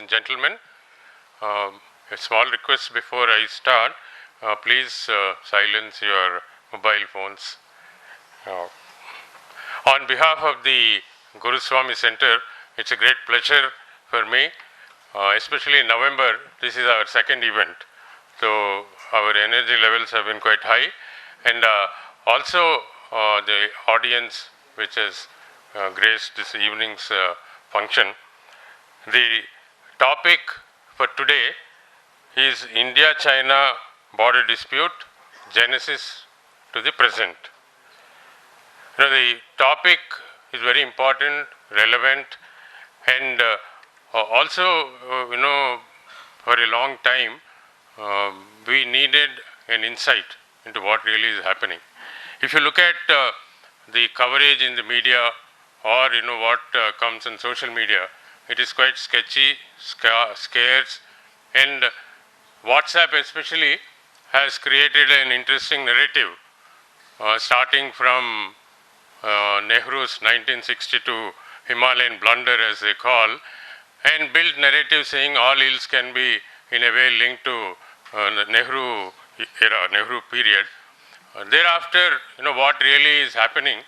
and gentlemen, a small request before I start. Please silence your mobile phones. On behalf of the Guruswamy Center, it's a great pleasure for me, especially in November. This is our second event, so our energy levels have been quite high, and also the audience which has graced this evening's function. The topic for today is India-China border dispute, genesis to the present. The topic is very important, relevant, and also, for a long time, we needed an insight into what really is happening. If you look at the coverage in the media or what comes on social media, it is quite sketchy, scarce, and WhatsApp especially has created an interesting narrative, starting from Nehru's 1962 Himalayan blunder, as they call, and built narrative saying all ills can be in a way linked to the Nehru era, Nehru period. Thereafter, what really is happening,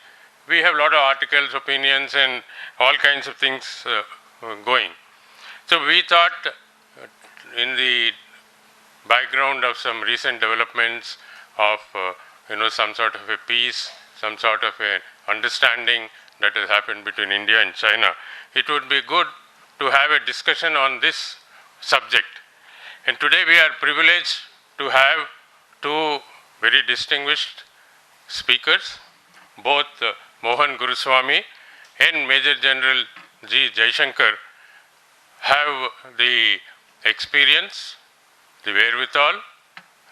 we have a lot of articles, opinions, and all kinds of things going. So we thought, in the background of some recent developments of some sort of a peace, some sort of a understanding that has happened between India and China, it would be good to have a discussion on this subject. And today we are privileged to have two very distinguished speakers, both Mohan Guruswamy and Major General G Jaishankar have the experience, the wherewithal,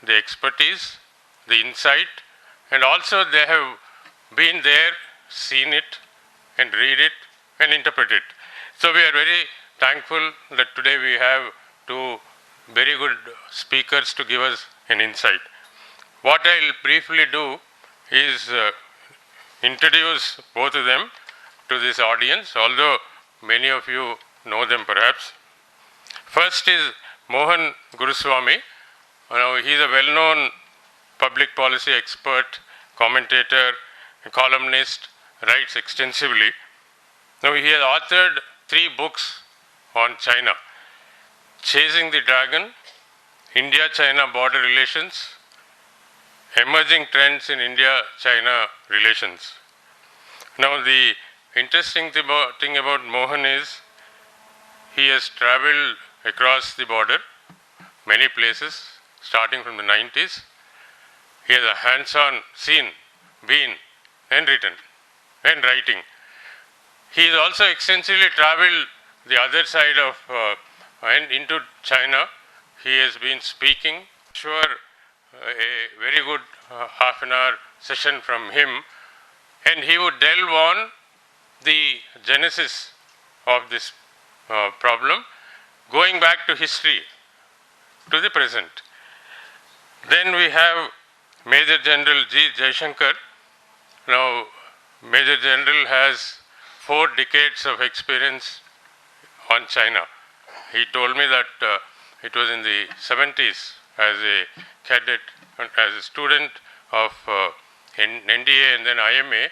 the expertise, the insight, and also they have been there, seen it, and read it, and interpret it. So we are very thankful that today we have two very good speakers to give us an insight. What I'll briefly do is introduce both of them to this audience, although many of you know them perhaps. First is Mohan Guruswamy. He is a well-known public policy expert, commentator, columnist, writes extensively. Now he has authored 3 books on China: Chasing the Dragon, India-China Border Relations, Emerging Trends in India-China Relations. Now the interesting thing about Mohan is he has traveled across the border, many places, starting from the 90s. He has a hands-on seen, been, and written, and writing. He has also extensively traveled the other side of and into China. He has been speaking. Sure, a very good half an hour session from him, and he would delve on the genesis of this problem, going back to history, to the present. Then we have Major General G Jaishankar. Now, Major General has 4 decades of experience on China. He told me that it was in the 70s as a cadet, as a student of NDA and then IMA.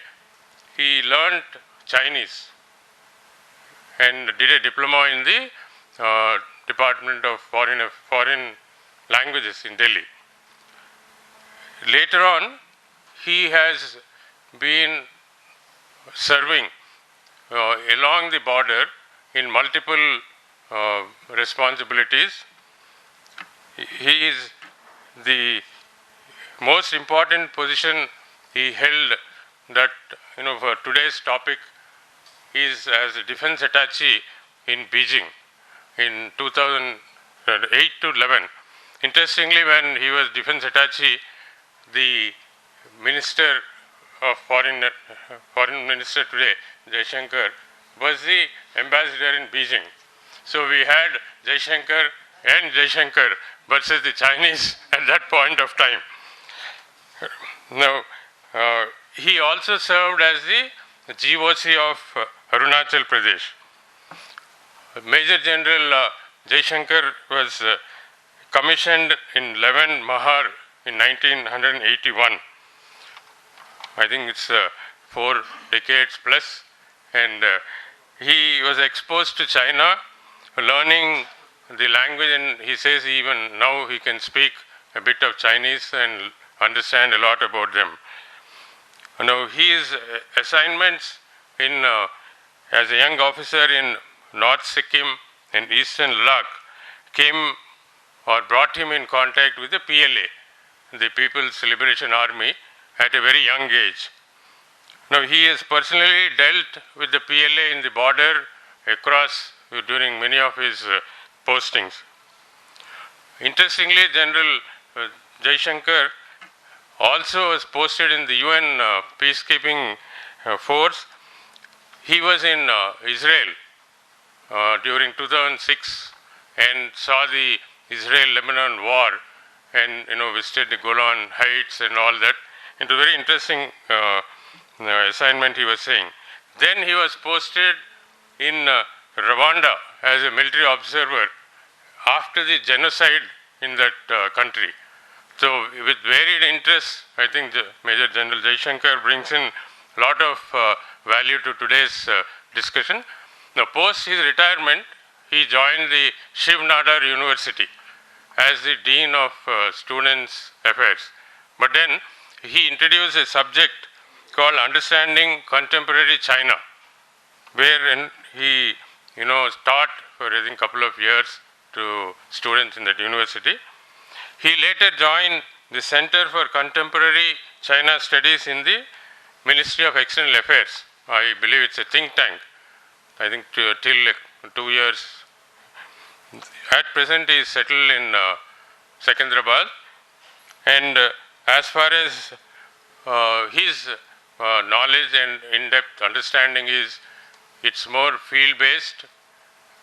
He learned Chinese and did a diploma in the Department of Foreign Languages in Delhi. Later on, he has been serving along the border in multiple responsibilities. He is the most important position he held that, for today's topic, is as a defense attache in Beijing in 2008 to 11. Interestingly, when he was defense attache, the Minister of Foreign Minister today, Jaishankar, was the ambassador in Beijing. So we had Jaishankar and Jaishankar versus the Chinese at that point of time. Now, he also served as the GOC of Arunachal Pradesh. Major General Jaishankar was commissioned in 11 Mahar in 1981. I think it's 4 decades plus, and he was exposed to China, learning the language, and he says even now he can speak a bit of Chinese and understand a lot about them. Now his assignments in as a young officer in North Sikkim and Eastern Ladakh came or brought him in contact with the PLA, the People's Liberation Army, at a very young age. Now he has personally dealt with the PLA in the border across during many of his postings. Interestingly, General Jaishankar also was posted in the UN peacekeeping force. He was in Israel during 2006 and saw the Israel-Lebanon war, and visited the Golan Heights and all that. It was a very interesting assignment he was saying. Then he was posted in Rwanda as a military observer after the genocide in that country. So with varied interests, I think Major General Jaishankar brings in a lot of value to today's discussion. Now, post his retirement, he joined the Shiv Nadar University as the Dean of Students' Affairs. But then he introduced a subject called Understanding Contemporary China, wherein he taught for I think a couple of years to students in that university. He later joined the Center for Contemporary China Studies in the Ministry of External Affairs. I believe it's a think tank. I think till 2 years. At present, he is settled in Secunderabad. And as far as his knowledge and in-depth understanding is, it's more field-based,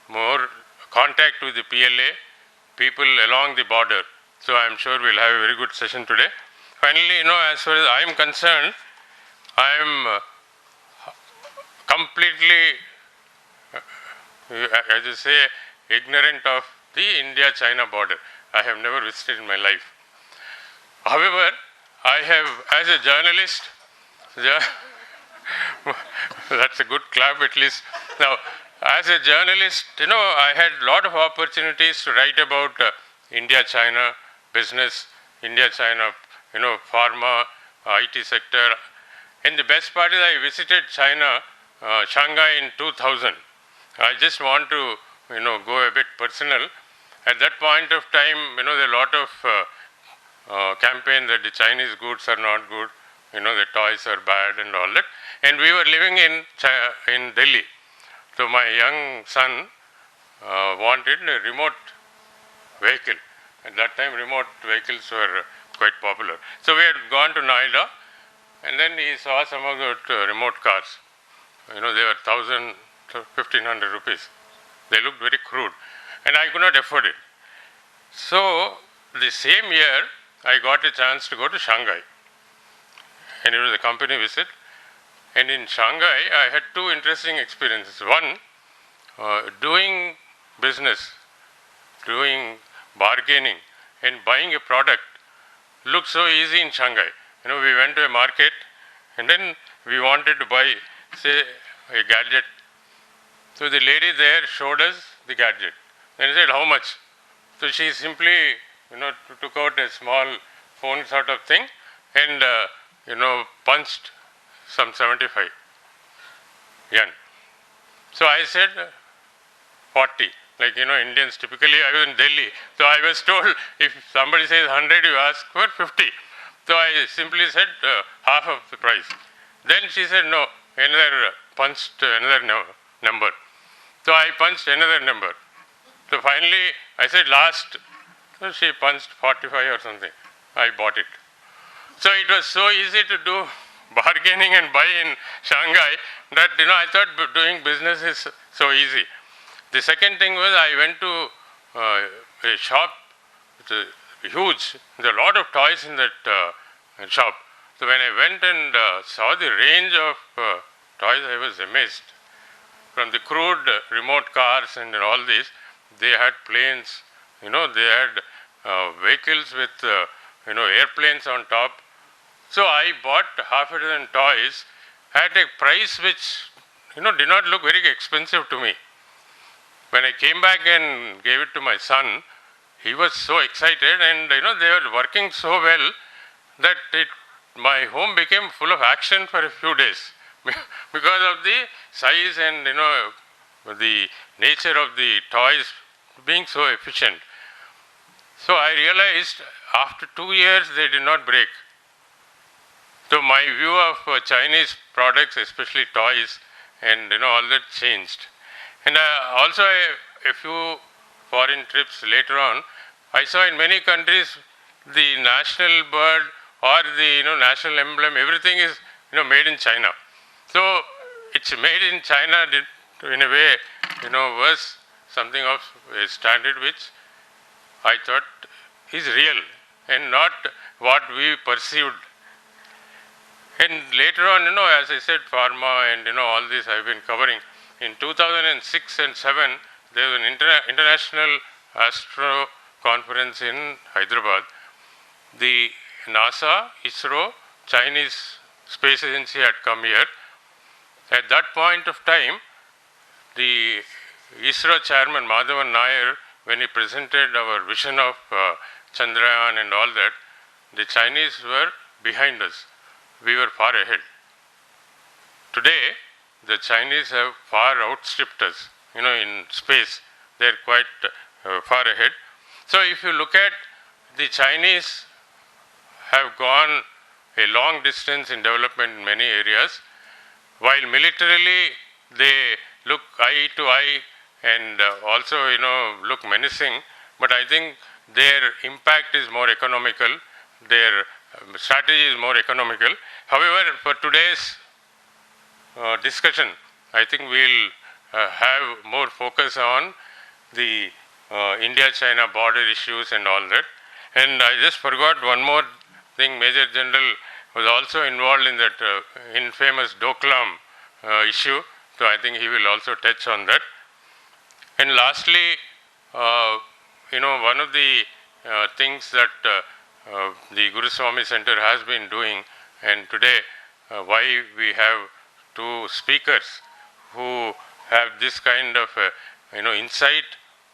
more contact with the PLA, people along the border. So I am sure we'll have a very good session today. Finally, as far as I am concerned, I am completely, as you say, ignorant of the India-China border. I have never visited in my life. However, I have, as a journalist, that's a good clap at least. Now, as a journalist, I had a lot of opportunities to write about India-China business, India-China, pharma, IT sector. And the best part is I visited China, Shanghai in 2000. I just want to, go a bit personal. At that point of time, there are a lot of campaign that the Chinese goods are not good, the toys are bad and all that. And we were living in Delhi. So my young son wanted a remote vehicle. At that time, remote vehicles were quite popular. So we had gone to Noida, and then he saw some of the remote cars. They were 1,000 to 1,500 rupees. They looked very crude, and I could not afford it. So the same year, I got a chance to go to Shanghai, and it was a company visit. And in Shanghai, I had 2 interesting experiences. One, doing business, doing bargaining and buying a product looked so easy in Shanghai. We went to a market and then we wanted to buy, say, a gadget. So the lady there showed us the gadget. And I said, how much? So she simply, took out a small phone sort of thing and, punched some 75 yen. So I said 40. Like, Indians typically, I was in Delhi. So I was told, if somebody says 100, you ask for 50. So I simply said half of the price. Then she said, no, punched another number. So I punched another number. So finally, I said last. So she punched 45 or something. I bought it. So it was so easy to do bargaining and buy in Shanghai that, I thought doing business is so easy. The second thing was I went to a shop, it's huge, there are a lot of toys in that shop. So when I went and saw the range of toys, I was amazed. From the crude remote cars and all this, they had planes, they had vehicles with, airplanes on top. So I bought half a dozen toys at a price which, did not look very expensive to me. When I came back and gave it to my son, he was so excited, and they were working so well that my home became full of action for a few days because of the size and the nature of the toys being so efficient. So I realized after 2 years they did not break. So my view of Chinese products, especially toys, and all that changed. And also a few foreign trips later on, I saw in many countries the national bird or the national emblem, everything is made in China. So it's made in China in a way was something of a standard which I thought is real and not what we perceived. And later on, as I said, pharma and all this I've been covering. In 2006 and 7, there was an international astro conference in Hyderabad. The NASA, ISRO, Chinese Space Agency had come here. At that point of time, the ISRO chairman, Madhavan Nair, when he presented our vision of Chandrayaan and all that, the Chinese were behind us. We were far ahead. Today, the Chinese have far outstripped us, in space. They're quite far ahead. So if you look at the Chinese have gone a long distance in development in many areas, while militarily they look eye to eye and also look menacing, but I think their impact is more economical, their strategy is more economical. However, for today's discussion, I think we'll have more focus on the India-China border issues and all that. And I just forgot one more thing. Major General was also involved in that infamous Doklam issue, so I think he will also touch on that. And lastly, one of the things that the Guruswamy Center has been doing, and today why we have two speakers who have this kind of insight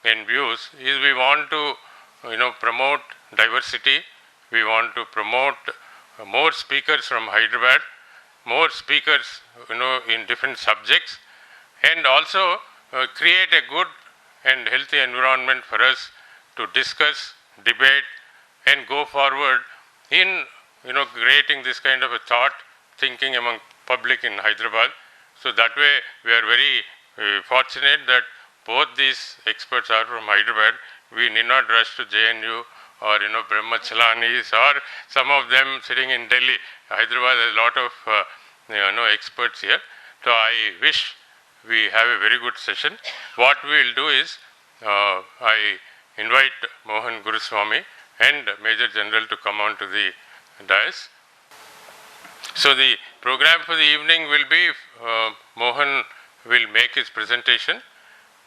and views, is we want to promote diversity. We want to promote more speakers from Hyderabad, more speakers in different subjects, and also create a good and healthy environment for us to discuss, debate, and go forward in creating this kind of a thought, thinking among public in Hyderabad. So that way we are very fortunate that both these experts are from Hyderabad. We need not rush to JNU or Brahmachalanis or some of them sitting in Delhi. Hyderabad has a lot of experts here. So I wish we have a very good session. What we will do is I invite Mohan Guruswamy and Major General to come on to the dais. So the program for the evening will be Mohan will make his presentation.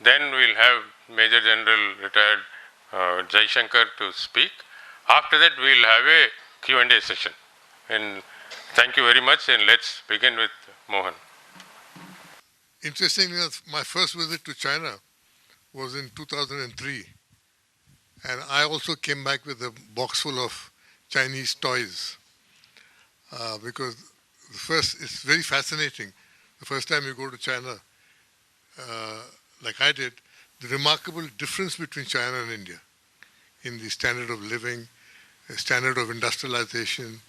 Then we'll have Major General Retired Jaishankar to speak. After that we'll have a Q&A session. And thank you very much, and let's begin with Mohan. Interestingly enough, my first visit to China was in 2003. And I also came back with a box full of Chinese toys. Because it's very fascinating. The first time you go to China, like I did, the remarkable difference between China and India in the standard of living, the standard of industrialization,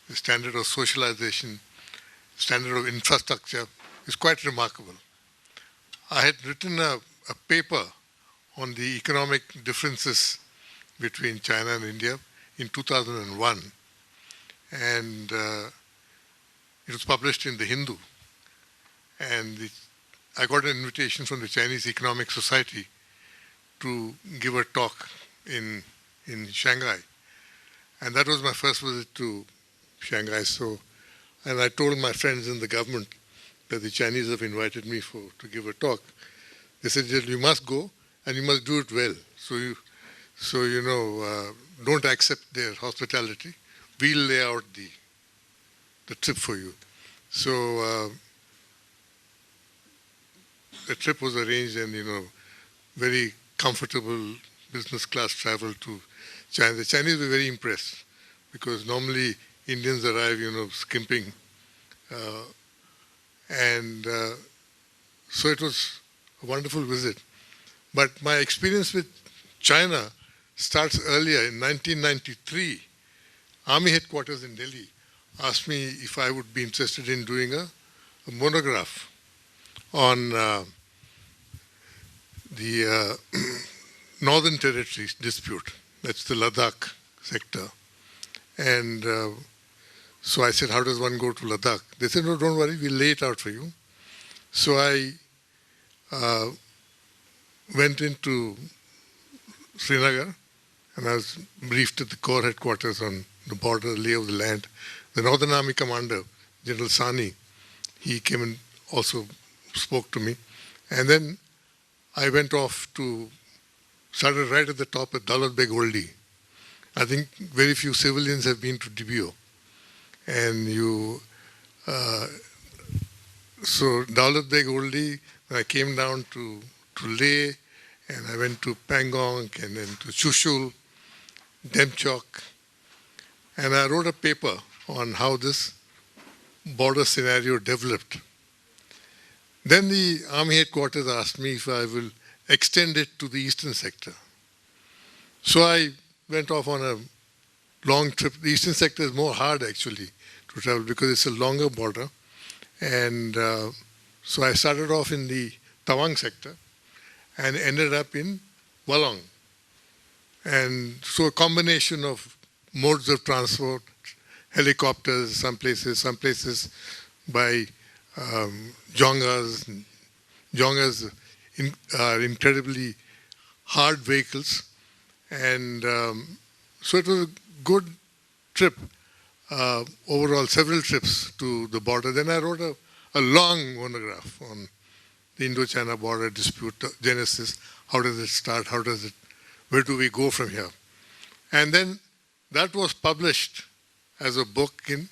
the standard of socialization, standard of infrastructure is quite remarkable. I had written a paper on the economic differences between China and India in 2001, and it was published in the Hindu. And I got an invitation from the Chinese Economic Society to give a talk in Shanghai. And that was my first visit to Shanghai. And I told my friends in the government that the Chinese have invited me to give a talk. They said, you must go, and you must do it well. Don't accept their hospitality. We'll lay out the trip for you. So the trip was arranged, and very comfortable business class travel to China. The Chinese were very impressed because normally Indians arrive, skimping, and so it was a wonderful visit. But my experience with China starts earlier. In 1993, Army headquarters in Delhi asked me if I would be interested in doing a monograph on the Northern Territories dispute. That's the Ladakh sector. And so I said, how does one go to Ladakh? They said, no, don't worry, we'll lay it out for you. So I went into Srinagar, and I was briefed at the Corps headquarters on the border, lay of the land. The Northern Army commander, General Sani, he came and also spoke to me. And then I went off started right at the top at Daulat Beg Oldie. I think very few civilians have been to Dibio. And so Daulat Beg Oldie, I came down to Leh, and I went to Pangong, and then to Chushul, Demchok, and I wrote a paper on how this border scenario developed. Then the Army headquarters asked me if I will extend it to the eastern sector. So I went off on a long trip. The eastern sector is more hard actually to travel because it's a longer border. And so I started off in the Tawang sector and ended up in Walong. And so a combination of modes of transport, helicopters, some places by jongas. Jongas are incredibly hard vehicles. And so it was a good trip, overall several trips to the border. Then I wrote a long monograph on the Indo-China border dispute, genesis, how does it start, where do we go from here? And then that was published as a book in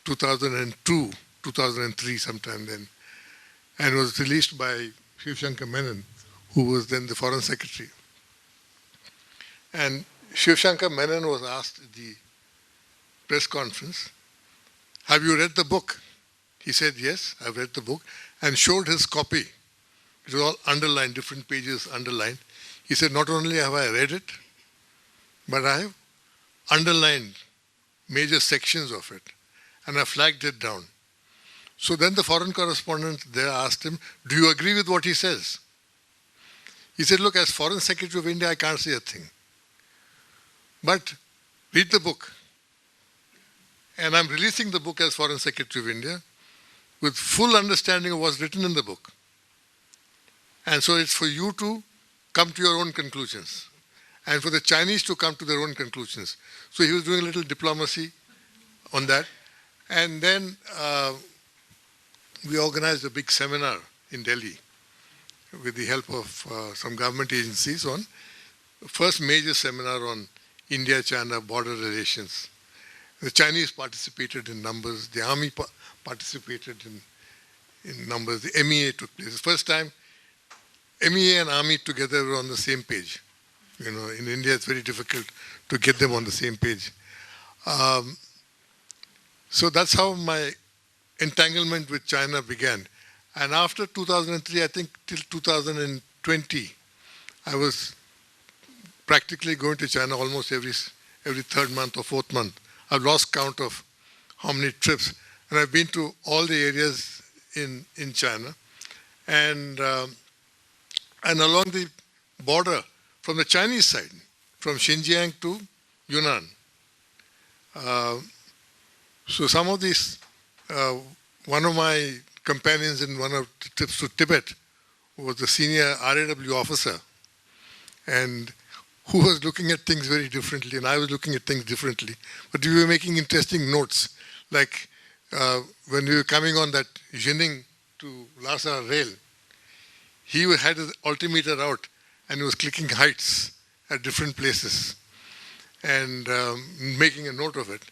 2002, 2003 sometime then, and was released by Jaishankar Menon, who was then the Foreign Secretary. And Jaishankar Menon was asked at the press conference, have you read the book? He said, yes, I've read the book, and showed his copy. It was all underlined, different pages underlined. He said, not only have I read it, but I have underlined major sections of it, and I flagged it down. So then the foreign correspondent there asked him, do you agree with what he says? He said, look, as Foreign Secretary of India, I can't say a thing. But read the book. And I'm releasing the book as Foreign Secretary of India with full understanding of what's written in the book. And so it's for you to come to your own conclusions, and for the Chinese to come to their own conclusions. So he was doing a little diplomacy on that. And then we organized a big seminar in Delhi with the help of some government agencies on the first major seminar on India-China border relations. The Chinese participated in numbers, the army participated in numbers, the MEA took place. The first time MEA and army together were on the same page. In India it's very difficult to get them on the same page. So that's how my entanglement with China began. And after 2003, I think till 2020, I was practically going to China almost every third month or fourth month. I've lost count of how many trips. And I've been to all the areas in China. And along the border, from the Chinese side, from Xinjiang to Yunnan. So some of these, one of my companions in one of the trips to Tibet was a senior RAW officer, and who was looking at things very differently, and I was looking at things differently. But we were making interesting notes, like when we were coming on that Jining to Lhasa rail, he had his altimeter out, and he was clicking heights at different places and making a note of it.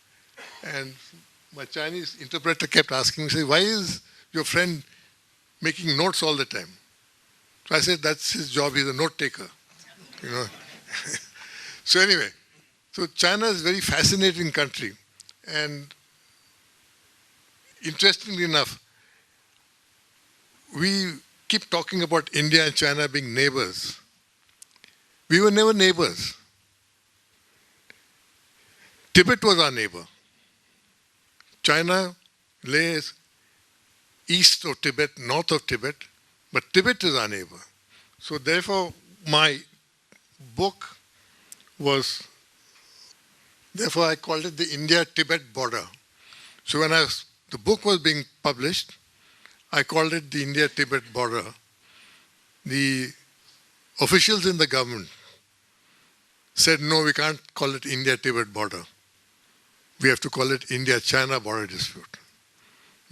And my Chinese interpreter kept asking me, say, why is your friend making notes all the time? So I said, that's his job, he's a note taker, you know. So anyway, so China is a very fascinating country. And interestingly enough, we keep talking about India and China being neighbors. We were never neighbors. Tibet was our neighbor. China lays east of Tibet, north of Tibet, but Tibet is our neighbor. So therefore, my book was, therefore I called it the India-Tibet border. So when the book was being published, I called it the India-Tibet border. The officials in the government said, no, we can't call it India-Tibet border. We have to call it India-China border dispute,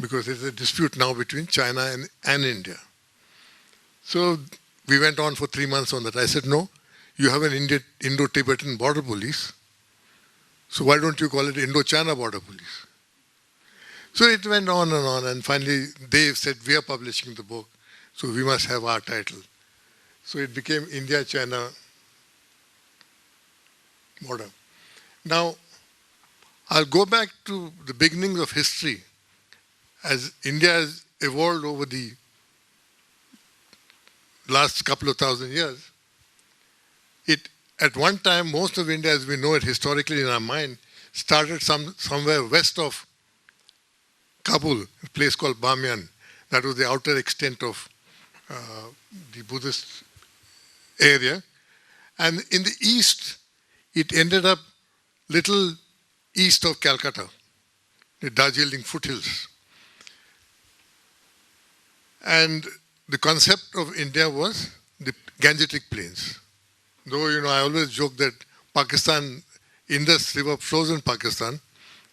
because it's a dispute now between China and India. So we went on for 3 months on that. I said, no, you have an Indo-Tibetan border police, so why don't you call it Indo-China border police? So it went on, and finally they said, we are publishing the book, so we must have our title. So it became India-China border. Now, I'll go back to the beginnings of history. As India has evolved over the last couple of thousand years, at one time, most of India, as we know it historically in our mind, started somewhere west of Kabul, a place called Bamiyan. That was the outer extent of the Buddhist area. And in the east, it ended up little east of Calcutta, the Darjeeling foothills. And the concept of India was the Gangetic Plains. Though, I always joke that Pakistan, Indus River flows in Pakistan,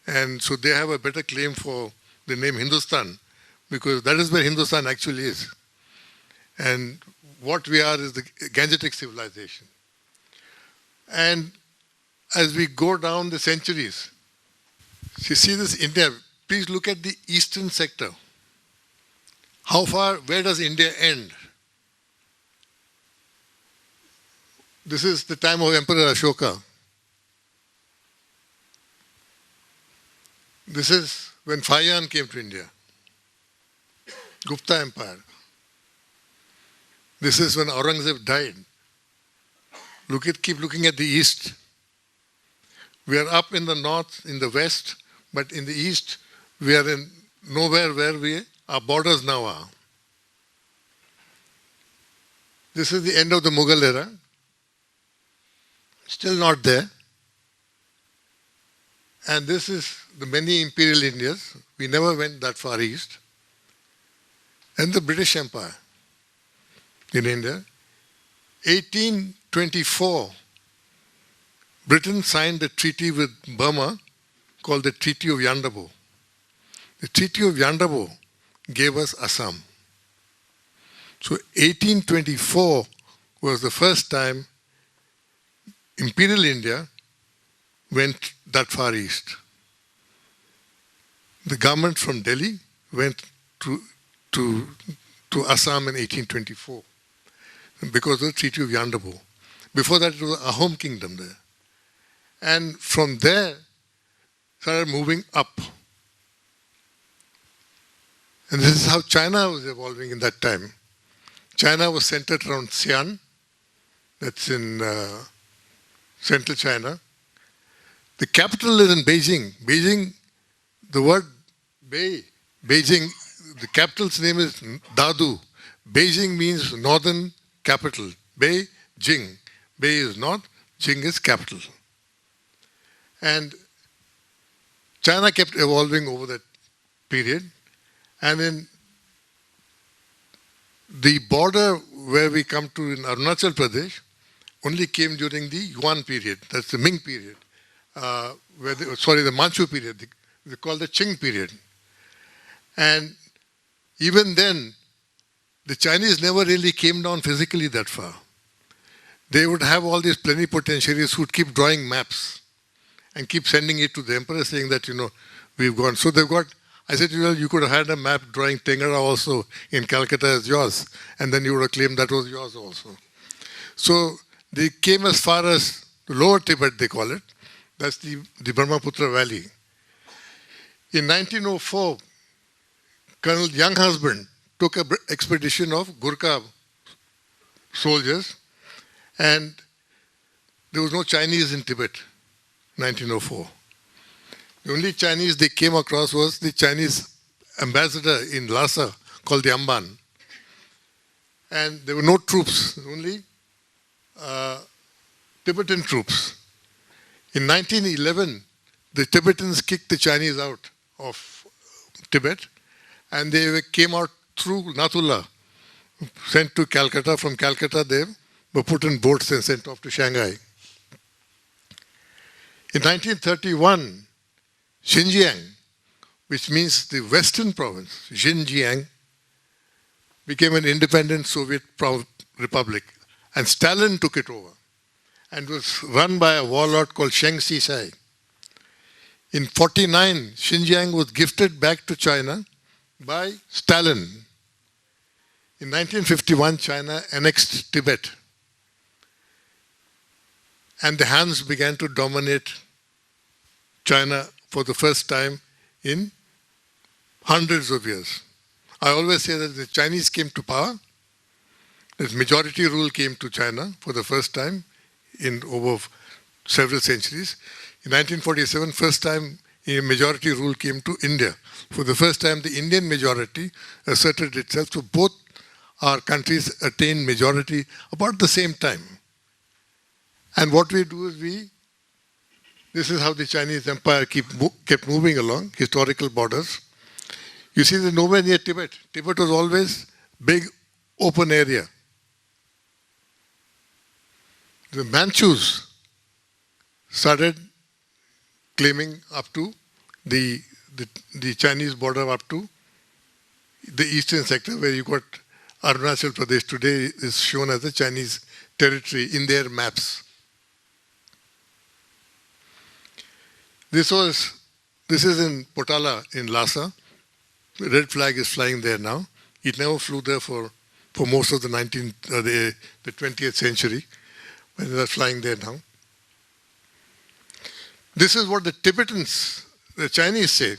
and so they have a better claim for the name Hindustan, because that is where Hindustan actually is. And what we are is the Gangetic civilization. And as we go down the centuries, you see this India, please look at the eastern sector. How far, where does India end? This is the time of Emperor Ashoka. This is when Fayan came to India. Gupta Empire. This is when Aurangzeb died. Keep looking at the east. We are up in the north, in the west, but in the east, we are in nowhere where our borders now are. This is the end of the Mughal era. Still not there. And this is the many imperial Indias. We never went that far east. And the British Empire in India. 1824, Britain signed a treaty with Burma called the Treaty of Yandabo. The Treaty of Yandabo gave us Assam. So 1824 was the first time Imperial India went that far east. The government from Delhi went to Assam in 1824 because of the Treaty of Yandabo. Before that, it was a home kingdom there. And from there, started moving up. And this is how China was evolving in that time. China was centered around Xi'an, that's in central China. The capital is in Beijing. Beijing, the word Beijing, the capital's name is Dadu. Beijing means northern capital. Beijing. Bei is north, Jing is capital. And China kept evolving over that period. And in the border where we come to in Arunachal Pradesh only came during the Yuan period. That's the Ming period. The Manchu period. They call the Qing period. And even then, the Chinese never really came down physically that far. they would have all these plenipotentiaries who would keep drawing maps and keep sending it to the emperor saying that, we've gone. So they've got, I said, you could have had a map drawing Tengara also in Calcutta as yours, and then you would have claimed that was yours also. So they came as far as Lower Tibet, they call it. That's the Brahmaputra Valley. In 1904, Colonel Younghusband took an expedition of Gurkha soldiers, and there was no Chinese in Tibet, 1904. The only Chinese they came across was the Chinese ambassador in Lhasa called the Amban. And there were no troops, only Tibetan troops. In 1911, the Tibetans kicked the Chinese out of Tibet, and they came out through Nathula, sent to Calcutta. From Calcutta, they were put in boats and sent off to Shanghai. In 1931, Xinjiang, which means the Western province, Xinjiang, became an independent Soviet republic, and Stalin took it over and was run by a warlord called Sheng Sisai. In 1949, Xinjiang was gifted back to China by Stalin. In 1951, China annexed Tibet, and the Hans began to dominate China for the first time in hundreds of years. I always say that the Chinese came to power, that majority rule came to China for the first time in over several centuries. In 1947, first time a majority rule came to India. For the first time, the Indian majority asserted itself. So both our countries attained majority about the same time. And what we do is this is how the Chinese empire kept moving along, historical borders. You see, there's nowhere near Tibet. Tibet was always big, open area. The Manchus started claiming up to the Chinese border up to the eastern sector, where you got Arunachal Pradesh today is shown as a Chinese territory in their maps. This is in Potala in Lhasa. The red flag is flying there now. It never flew there for most of the 20th century, but they're flying there now. This is what the Tibetans, the Chinese say.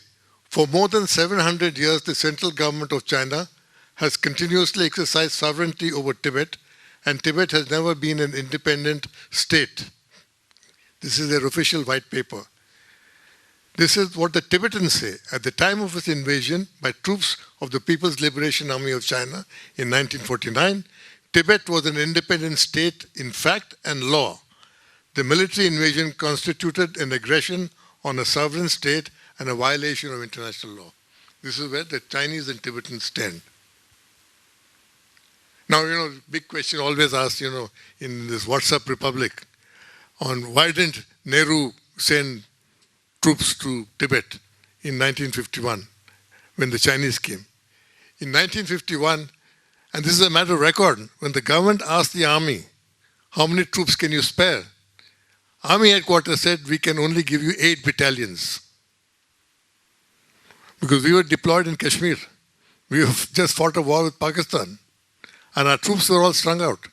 For more than 700 years, the central government of China has continuously exercised sovereignty over Tibet, and Tibet has never been an independent state. This is their official white paper. This is what the Tibetans say. At the time of its invasion by troops of the People's Liberation Army of China in 1949, Tibet was an independent state in fact and law. The military invasion constituted an aggression on a sovereign state and a violation of international law. This is where the Chinese and Tibetans stand. Now, big question always asked, in this WhatsApp republic, on why didn't Nehru send troops to Tibet in 1951 when the Chinese came. In 1951, and this is a matter of record, when the government asked the army, how many troops can you spare? Army headquarters said, we can only give you 8 battalions. Because we were deployed in Kashmir. We have just fought a war with Pakistan. And our troops were all strung out.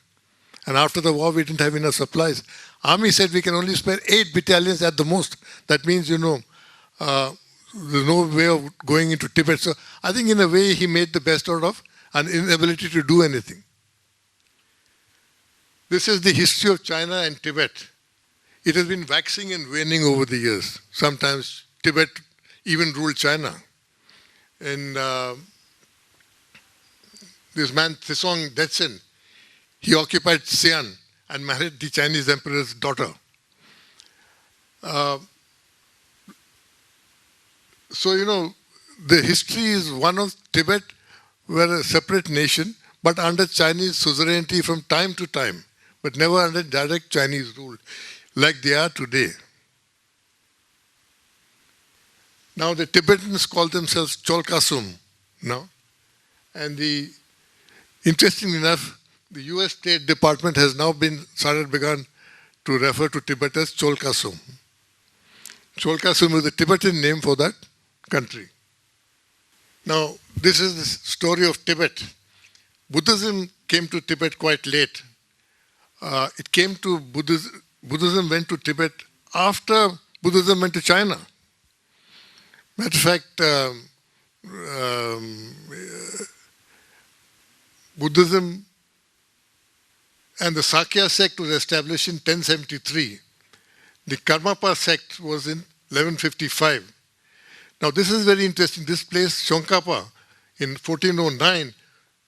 And after the war, we didn't have enough supplies. Army said we can only spare 8 battalions at the most. That means, there's no way of going into Tibet. So I think in a way he made the best out of an inability to do anything. This is the history of China and Tibet. It has been waxing and waning over the years. Sometimes Tibet even ruled China. And this man, Tshong Detsen, he occupied Xi'an and married the Chinese emperor's daughter. The history is one of Tibet were a separate nation, but under Chinese suzerainty from time to time, but never under direct Chinese rule, like they are today. Now the Tibetans call themselves Cholkasum now, and interestingly enough, the US State Department has now begun to refer to Tibet as Cholkasum. Cholkasum is the Tibetan name for that country. Now, this is the story of Tibet. Buddhism came to Tibet quite late. Buddhism went to Tibet after Buddhism went to China. Matter of fact, Buddhism and the Sakya sect was established in 1073. The Karmapa sect was in 1155. Now this is very interesting. This place, Tsongkhapa, in 1409,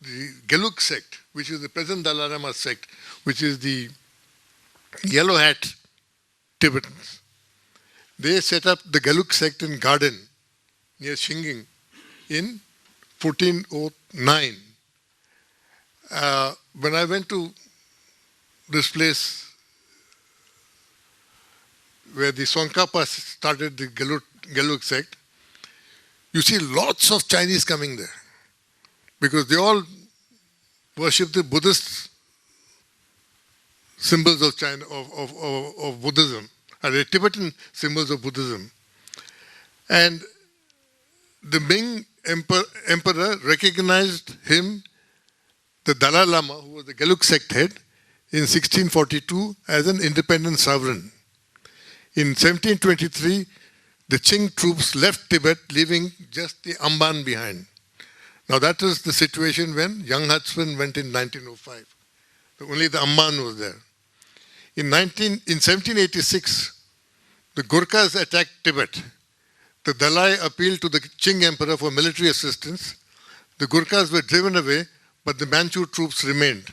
the Gelug sect, which is the present Dalai Lama sect, which is the yellow hat Tibetans. They set up the Gelug sect in Garden near Shinging in 1409. When I went to this place where the Tsongkhapa started the Gelug sect, you see lots of Chinese coming there because they all worship the Buddhist symbols of China, of Buddhism, and the Tibetan symbols of Buddhism. And the Ming emperor recognized him, the Dalai Lama, who was the Gelug sect head, in 1642 as an independent sovereign. In 1723, the Qing troops left Tibet, leaving just the Amban behind. Now that was the situation when Young Huntsman went in 1905. Only the Amban was there. In 1786, the Gurkhas attacked Tibet. The Dalai appealed to the Qing emperor for military assistance. The Gurkhas were driven away, but the Manchu troops remained.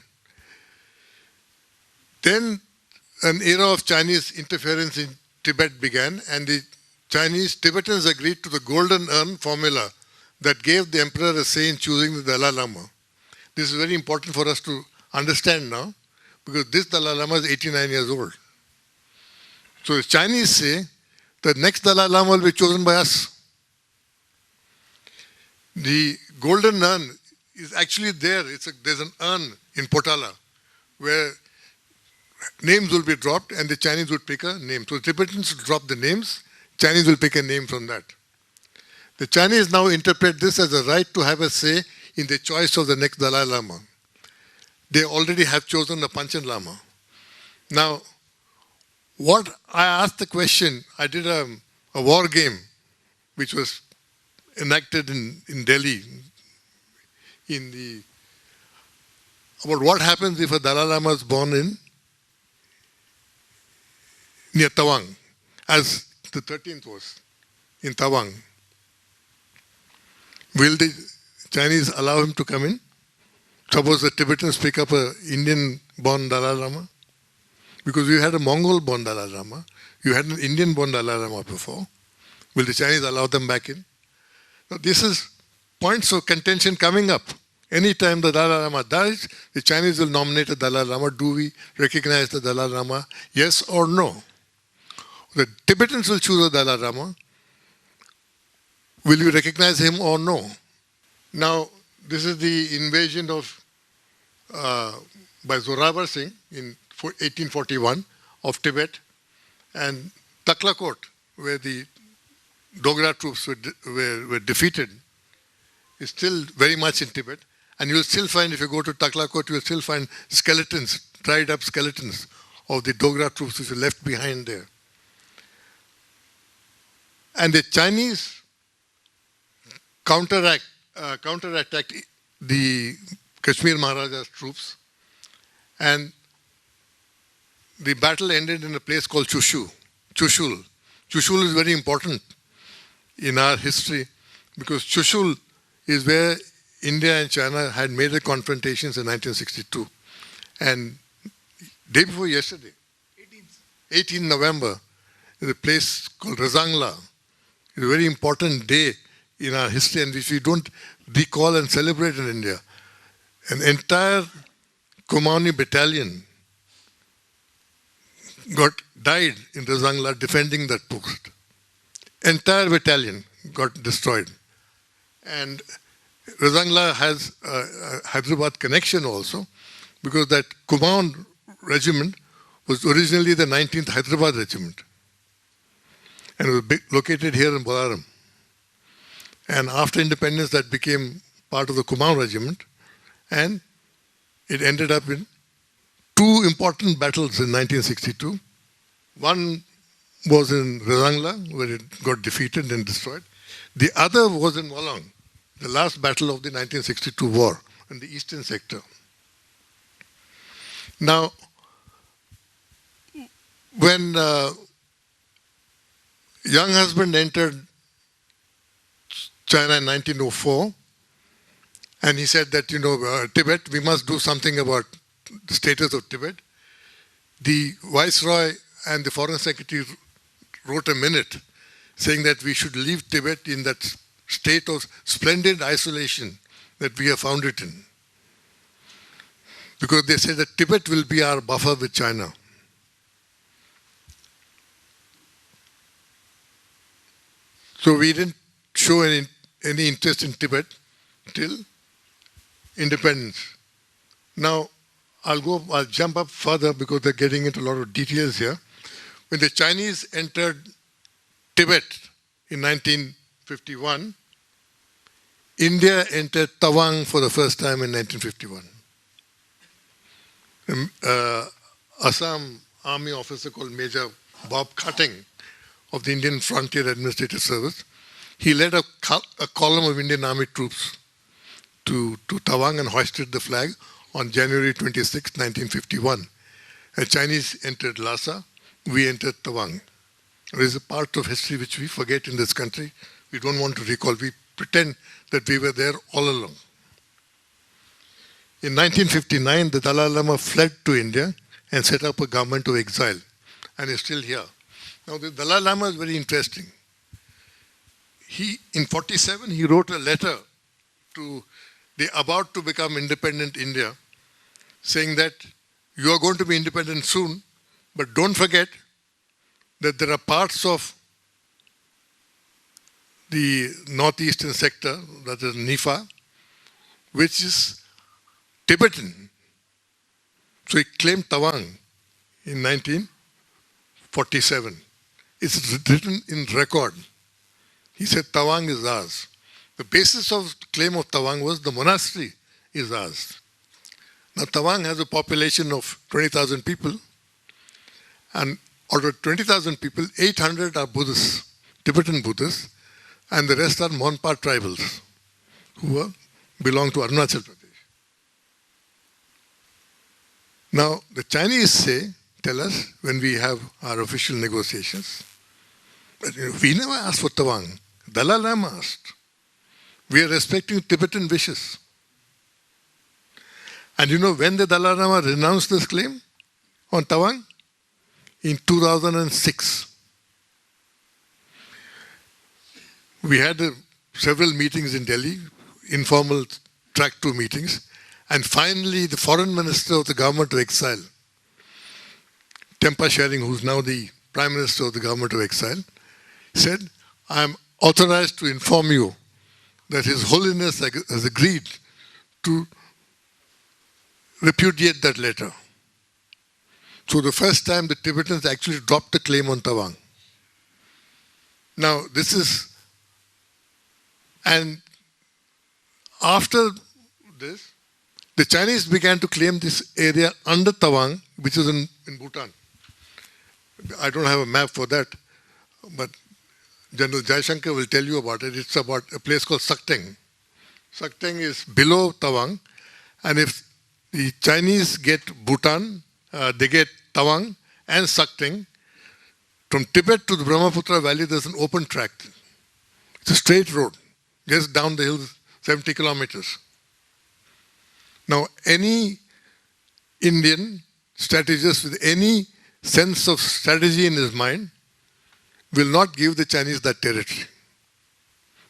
Then an era of Chinese interference in Tibet began, and the Tibetans agreed to the Golden Urn formula that gave the emperor a say in choosing the Dalai Lama. This is very important for us to understand now, because this Dalai Lama is 89 years old. So the Chinese say the next Dalai Lama will be chosen by us. The Golden Urn is actually there. There's an urn in Potala where names will be dropped and the Chinese would pick a name. So the Tibetans will drop the names, Chinese will pick a name from that. The Chinese now interpret this as a right to have a say in the choice of the next Dalai Lama. They already have chosen a Panchen Lama. Now, what I asked the question, I did a war game which was enacted in Delhi about what happens if a Dalai Lama is born near Tawang, as the 13th was in Tawang. Will the Chinese allow him to come in? Suppose the Tibetans pick up an Indian-born Dalai Lama? Because you had a Mongol-born Dalai Lama, you had an Indian-born Dalai Lama before. Will the Chinese allow them back in? Now, this is points of contention coming up. Anytime the Dalai Lama dies, the Chinese will nominate a Dalai Lama. Do we recognize the Dalai Lama? Yes or no? The Tibetans will choose a Dalai Lama. Will you recognize him or no? Now, this is the invasion by Zorawar Singh in 1841 of Tibet, and Taklakot, where the Dogra troops were defeated, is still very much in Tibet. And you'll still find, if you go to Taklakot, you'll still find skeletons, dried up skeletons of the Dogra troops which were left behind there. And the Chinese counterattacked the Kashmir Maharaja's troops, and the battle ended in a place called Chushul. Chushul is very important in our history because Chushul is where India and China had major confrontations in 1962. And day before yesterday, 18 November, is a place called Razangla. It's a very important day in our history and which we don't recall and celebrate in India. An entire Kumaoni battalion died in Razangla defending that post. Entire battalion got destroyed. And Razangla has a Hyderabad connection also because that Kumaon regiment was originally the 19th Hyderabad regiment, and it was located here in Bolaram. And after independence, that became part of the Kumaon regiment, and it ended up in two important battles in 1962. One was in Rezangla, where it got defeated and destroyed. The other was in Wolong, the last battle of the 1962 war in the eastern sector. Now, when young husband entered China in 1904, and he said that, Tibet, we must do something about the status of Tibet. The Viceroy and the Foreign Secretary wrote a minute saying that we should leave Tibet in that state of splendid isolation that we have found it in. Because they said that Tibet will be our buffer with China. So we didn't show any interest in Tibet till independence. Now, I'll jump up further because they're getting into a lot of details here. When the Chinese entered Tibet in 1951, India entered Tawang for the first time in 1951. Assam army officer called Major Bob Cutting of the Indian Frontier Administrative Service, he led a column of Indian army troops to Tawang and hoisted the flag on January 26, 1951. The Chinese entered Lhasa, we entered Tawang. There is a part of history which we forget in this country. We don't want to recall. We pretend that we were there all along. In 1959, the Dalai Lama fled to India and set up a government of exile, and is still here. Now, the Dalai Lama is very interesting. In 47, he wrote a letter to the about to become independent India, saying that you are going to be independent soon, but don't forget that there are parts of the northeastern sector, that is Nifa, which is Tibetan. So he claimed Tawang in 1947. It's written in record. He said Tawang is ours. The basis of the claim of Tawang was the monastery is ours. Now Tawang has a population of 20,000 people, and out of 20,000 people, 800 are Buddhists, Tibetan Buddhists, and the rest are Monpa tribals who belong to Arunachal Pradesh. Now, the Chinese tell us, when we have our official negotiations, that, we never asked for Tawang. Dalai Lama asked. We are respecting Tibetan wishes. And when the Dalai Lama renounced this claim on Tawang? In 2006. We had several meetings in Delhi, informal track 2 meetings, and finally the foreign minister of the government of exile, Tempa Sharing, who's now the prime minister of the government of exile, said, I am authorized to inform you that His Holiness has agreed to repudiate that letter. So the first time the Tibetans actually dropped the claim on Tawang. Now this is, and after this, the Chinese began to claim this area under Tawang, which is in Bhutan. I don't have a map for that, but General Jaishankar will tell you about it. It's about a place called Sakteng. Sakteng is below Tawang, and if the Chinese get Bhutan, they get Tawang and Sakteng. From Tibet to the Brahmaputra Valley, there's an open tract. It's a straight road, just down the hill, 70 kilometers. Now, any Indian strategist with any sense of strategy in his mind will not give the Chinese that territory.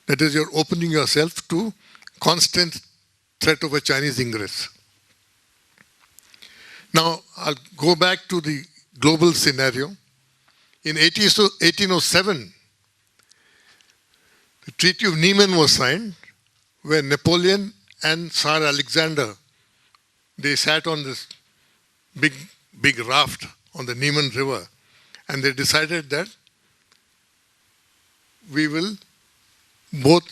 That is, you're opening yourself to constant threat of a Chinese ingress. Now, I'll go back to the global scenario. In 1807, the Treaty of Niemen was signed, where Napoleon and Tsar Alexander they sat on this big raft on the Neman River, and they decided that we will both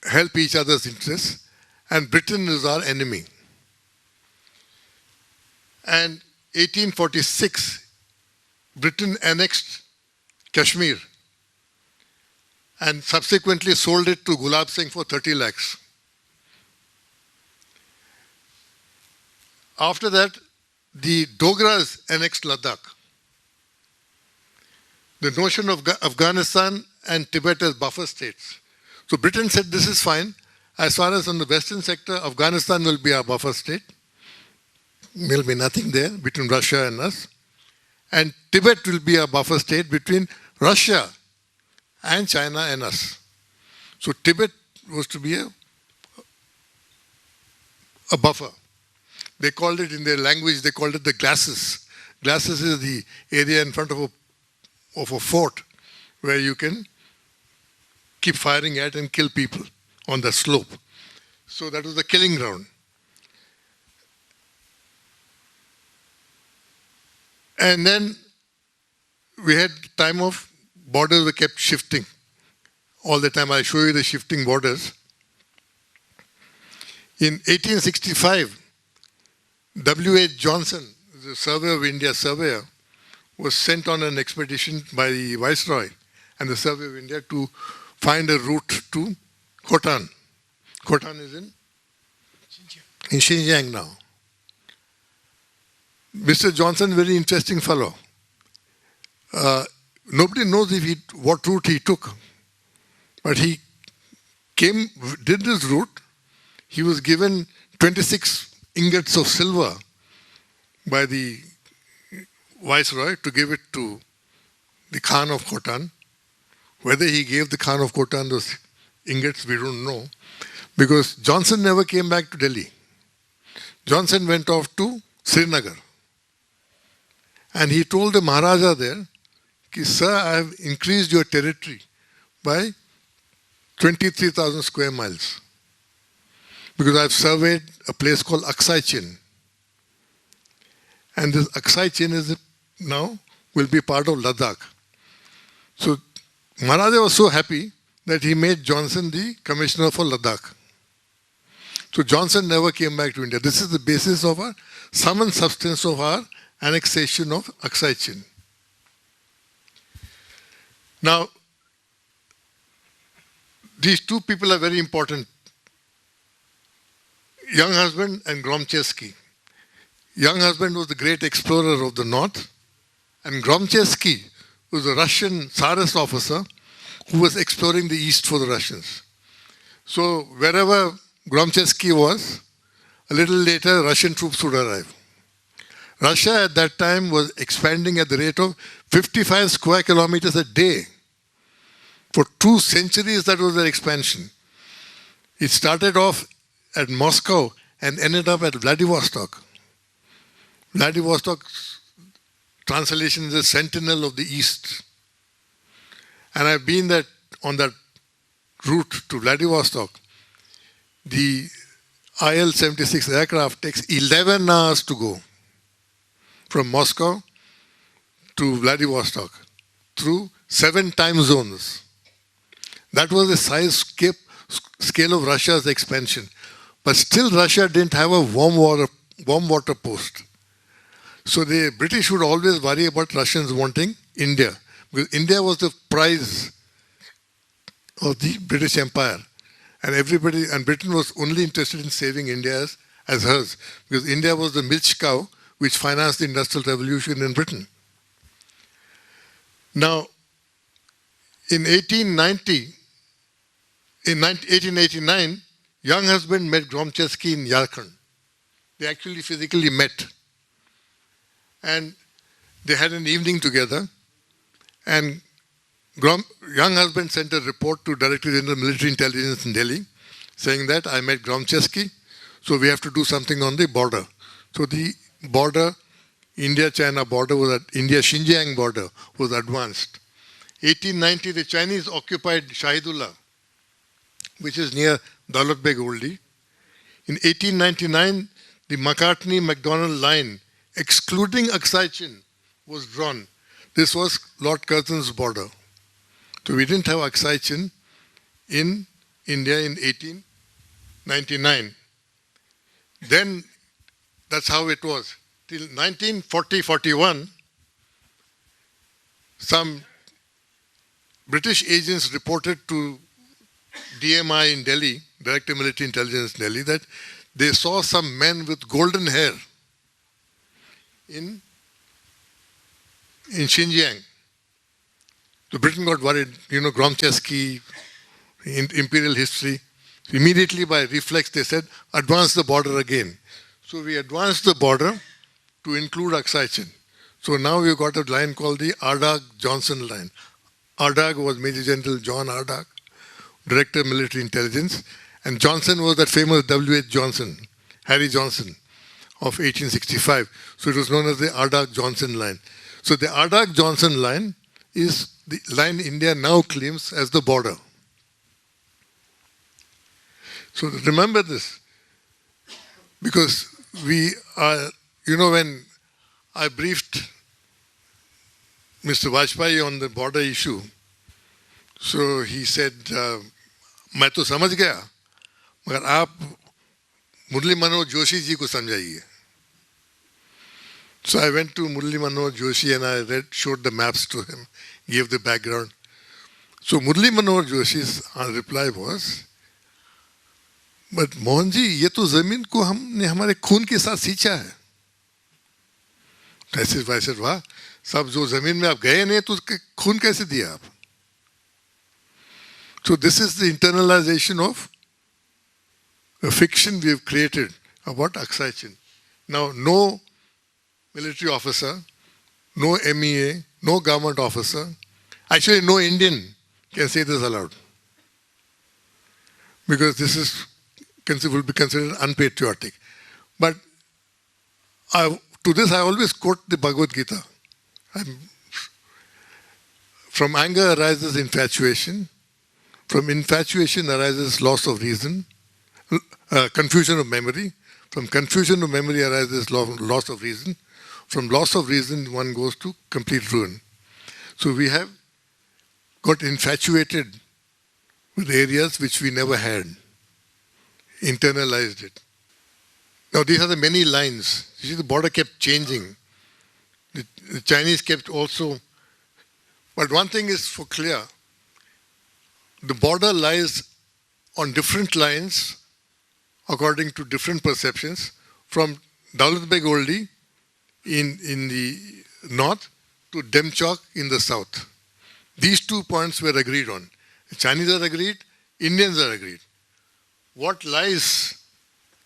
help each other's interests, and Britain is our enemy. And 1846, Britain annexed Kashmir and subsequently sold it to Gulab Singh for 30 lakhs. After that, the Dogras annexed Ladakh. The notion of Afghanistan and Tibet as buffer states. So Britain said this is fine. As far as on the western sector, Afghanistan will be our buffer state. There will be nothing there between Russia and us. And Tibet will be a buffer state between Russia and China and us. So Tibet was to be a buffer. They called it, in their language, they called it the glacis. Glacis is the area in front of a fort where you can keep firing at and kill people on the slope. So that was the killing ground. And then we had time of borders were kept shifting. All the time, I'll show you the shifting borders. In 1865, W.H. Johnson, the Surveyor of India surveyor, was sent on an expedition by the Viceroy and the Survey of India to find a route to Khotan. Khotan is in Xinjiang now. Mr. Johnson, very interesting fellow. Nobody knows what route he took, but he did this route. He was given 26 ingots of silver by the Viceroy to give it to the Khan of Khotan. Whether he gave the Khan of Khotan those ingots, we don't know, because Johnson never came back to Delhi. Johnson went off to Srinagar. And he told the Maharaja there, sir, I have increased your territory by 23,000 square miles, because I have surveyed a place called Aksai Chin. And this Aksai Chin is now will be part of Ladakh. So Maharaja was so happy that he made Johnson the commissioner for Ladakh. So Johnson never came back to India. This is the basis of our sum and substance of our annexation of Aksai Chin. Now, these two people are very important. Young husband and Gromchevsky. Young husband was the great explorer of the north, and Gromchevsky was a Russian Tsarist officer who was exploring the east for the Russians. So wherever Gromchevsky was, a little later Russian troops would arrive. Russia at that time was expanding at the rate of 55 square kilometers a day. For 2 centuries, that was their expansion. It started off at Moscow and ended up at Vladivostok. Vladivostok's translation is the sentinel of the east. And I've been on that route to Vladivostok. The IL-76 aircraft takes 11 hours to go from Moscow to Vladivostok through 7 time zones. That was the size scale of Russia's expansion. But still Russia didn't have a warm water post. So the British would always worry about Russians wanting India, because India was the prize of the British Empire. And Britain was only interested in saving India as hers, because India was the milch cow which financed the Industrial Revolution in Britain. Now, in 1889, young husband met Gromchevsky in Yarkand. They actually physically met. And they had an evening together. And young husband sent a report to Director General Military Intelligence in Delhi, saying that I met Gromchevsky, so we have to do something on the border. So the border, India-China border, India-Xinjiang border was advanced. 1890, the Chinese occupied Shahidullah, which is near Daulat Beg Oldi. In 1899, the McCartney-MacDonald line, excluding Aksai Chin, was drawn. This was Lord Curzon's border. So we didn't have Aksai Chin in India in 1899. Then that's how it was. Till 1940-41, some British agents reported to DMI in Delhi, Director Military Intelligence in Delhi, that they saw some men with golden hair in Xinjiang. So Britain got worried, Gromchesky, imperial history. Immediately by reflex they said, advance the border again. So we advanced the border to include Aksai Chin. So now we've got a line called the Ardagh-Johnson line. Ardagh was Major General John Ardagh, Director of Military Intelligence, and Johnson was that famous W.H. Johnson, Harry Johnson, of 1865. So it was known as the Ardagh-Johnson line. So the Ardagh-Johnson line is the line India now claims as the border. So remember this, because we are, when I briefed Mr. Vajpayee on the border issue, so he said, मैं तो समझ गया, मगर आप मुरली मनोहर जोशी जी को समझाइए. So I went to Murli Manohar Joshi and I showed the maps to him, gave the background. So Murli Manohar Joshi's reply was, but Mohan ji, ये तो जमीन को हमने हमारे खून के साथ सींचा है. I said, वाह, सब जो जमीन में आप गए नहीं तो उसके खून कैसे दिया आप? So this is the internalization of a fiction we have created about Aksai Chin. Now, no military officer, no MEA, no government officer, actually no Indian can say this aloud. Because this will be considered unpatriotic. But to this I always quote the Bhagavad Gita. From anger arises infatuation. From infatuation arises loss of reason, confusion of memory. From confusion of memory arises loss of reason. From loss of reason, one goes to complete ruin. So we have got infatuated with areas which we never had, internalized it. Now these are the many lines. You see, the border kept changing. The Chinese kept also, but one thing is for clear, the border lies on different lines according to different perceptions, from Daulat Beg Oldi in the north to Demchok in the south. These 2 points were agreed on. The Chinese are agreed, Indians are agreed. What lies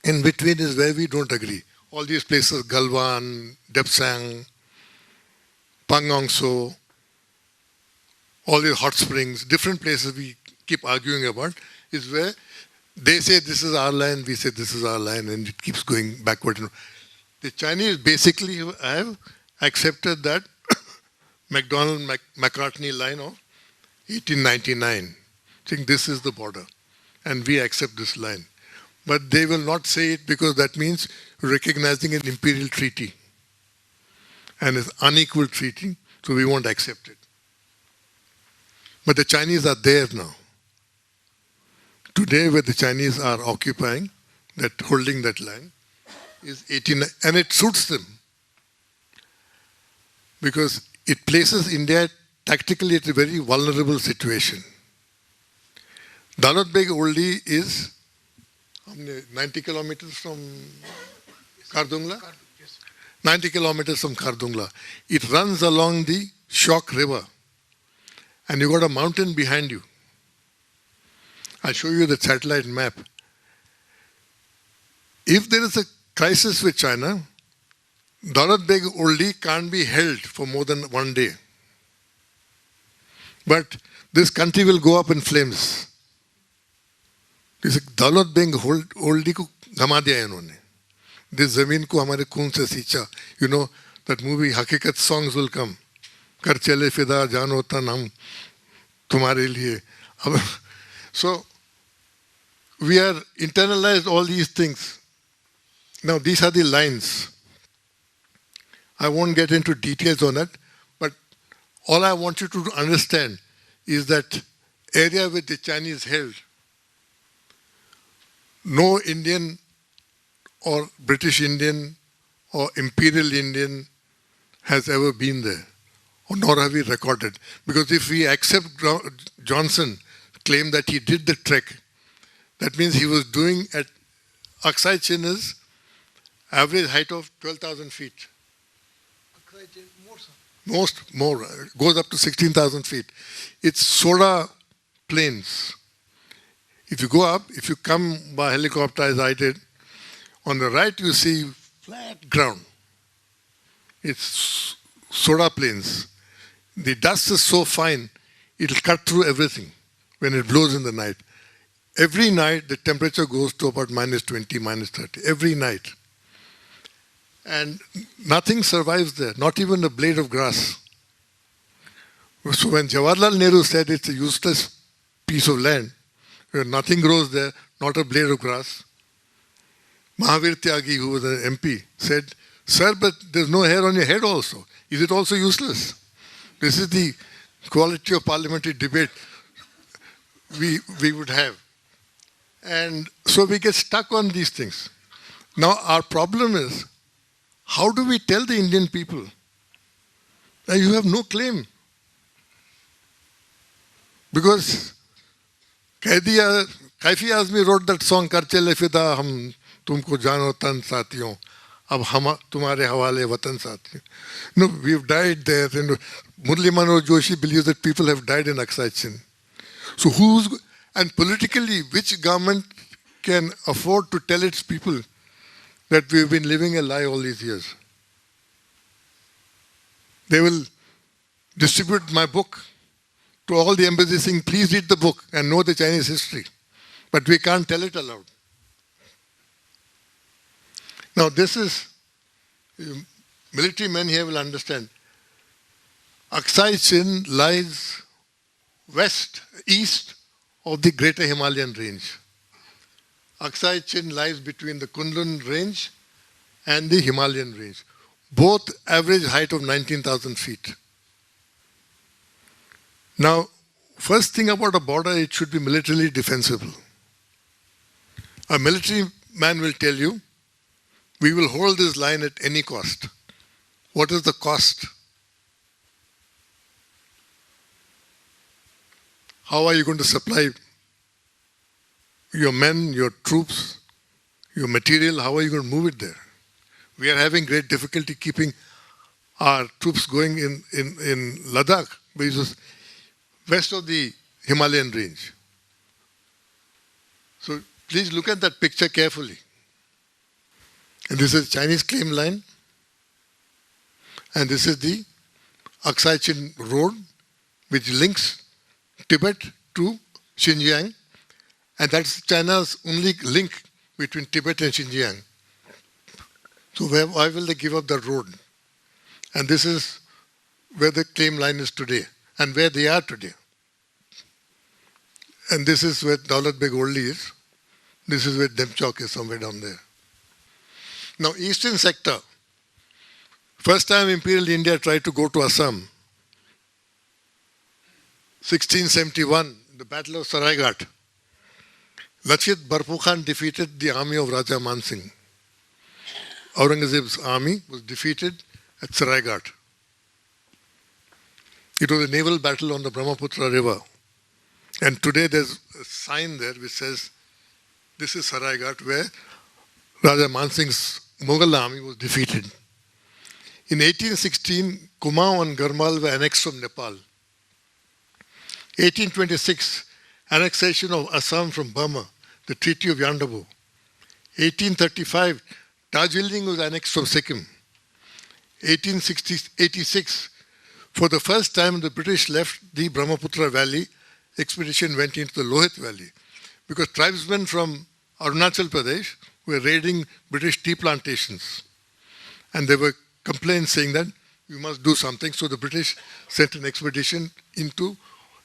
in between is where we don't agree. All these places, Galwan, Depsang, Pangongso, all these hot springs, different places we keep arguing about, is where they say this is our line, we say this is our line, and it keeps going backward. The Chinese basically have accepted that McDonald-McCartney line of 1899, saying this is the border, and we accept this line. But they will not say it because that means recognizing an imperial treaty and an unequal treaty, so we won't accept it. But the Chinese are there now. Today, where the Chinese are occupying, holding that line, is 18, and it suits them because it places India tactically at a very vulnerable situation. Daulat Beg Oldi is 90 kilometers from Kardungla? 90 kilometers from Kardungla. It runs along the Shok River, and you got a mountain behind you. I'll show you the satellite map. If there is a crisis with China, Daulat Beg Oldi can't be held for more than 1 day. But this country will go up in flames. Daulat Beg Oldi ko घमा दिया इन्होंने. This जमीन को हमारे खून से सींचा. You know that movie हकीकत songs will come. कर चले फिदा जान होता नाम तुम्हारे लिए. So we are internalized all these things. Now, these are the lines. I won't get into details on it, but all I want you to understand is that area which the Chinese held, no Indian or British Indian or Imperial Indian has ever been there, or nor have we recorded. Because if we accept Johnson claim that he did the trek, that means he was doing at Aksai Chin is average height of 12,000 feet. More, goes up to 16,000 feet. It's soda plains. If you go up, if you come by helicopter as I did, on the right you see flat ground. It's soda plains. The dust is so fine, it'll cut through everything when it blows in the night. Every night the temperature goes to about minus 20, minus 30, every night. And nothing survives there, not even a blade of grass. So when Jawaharlal Nehru said it's a useless piece of land, where nothing grows there, not a blade of grass, Mahavir Tyagi, who was an MP, said, "Sir, but there's no hair on your head also. Is it also useless?" This is the quality of parliamentary debate we would have. And so we get stuck on these things. Now our problem is, how do we tell the Indian people that you have no claim? Because Kaifi Azmi wrote that song, Kar Chale Fida Hum Tumko Jano Tan Sathiyon, Ab Hum Tumhare Hawale Watan Sathiyon. No, we've died there. And Murli Manohar Joshi believes that people have died in Aksai Chin. So and politically, which government can afford to tell its people that we've been living a lie all these years? They will distribute my book to all the embassies saying, please read the book and know the Chinese history. But we can't tell it aloud. Now this is, military men here will understand. Aksai Chin lies east of the Greater Himalayan Range. Aksai Chin lies between the Kunlun Range and the Himalayan Range. Both average height of 19,000 feet. Now, first thing about a border, it should be militarily defensible. A military man will tell you, we will hold this line at any cost. What is the cost? How are you going to supply your men, your troops, your material? How are you going to move it there? We are having great difficulty keeping our troops going in Ladakh, which is west of the Himalayan range. So please look at that picture carefully. And this is Chinese claim line. And this is the Aksai Chin road, which links Tibet to Xinjiang. And that's China's only link between Tibet and Xinjiang. So why will they give up that road? And this is where the claim line is today and where they are today. And this is where Daulat Beg Oldi is. This is where Demchok is, somewhere down there. Now, eastern sector. First time Imperial India tried to go to Assam. 1671, the Battle of Saraigat. Lachit Barpu Khan defeated the army of Raja Man Singh. Aurangzeb's army was defeated at Saraigat. It was a naval battle on the Brahmaputra River. And today there's a sign there which says, this is Saraigat, where Raja Man Singh's Mughal army was defeated. In 1816, Kumaon and Garhwal were annexed from Nepal. 1826, annexation of Assam from Burma, the Treaty of Yandabu. 1835, Darjeeling was annexed from Sikkim. 1886, for the first time the British left the Brahmaputra Valley, expedition went into the Lohit Valley because tribesmen from Arunachal Pradesh were raiding British tea plantations. And there were complaints saying that we must do something. So the British sent an expedition into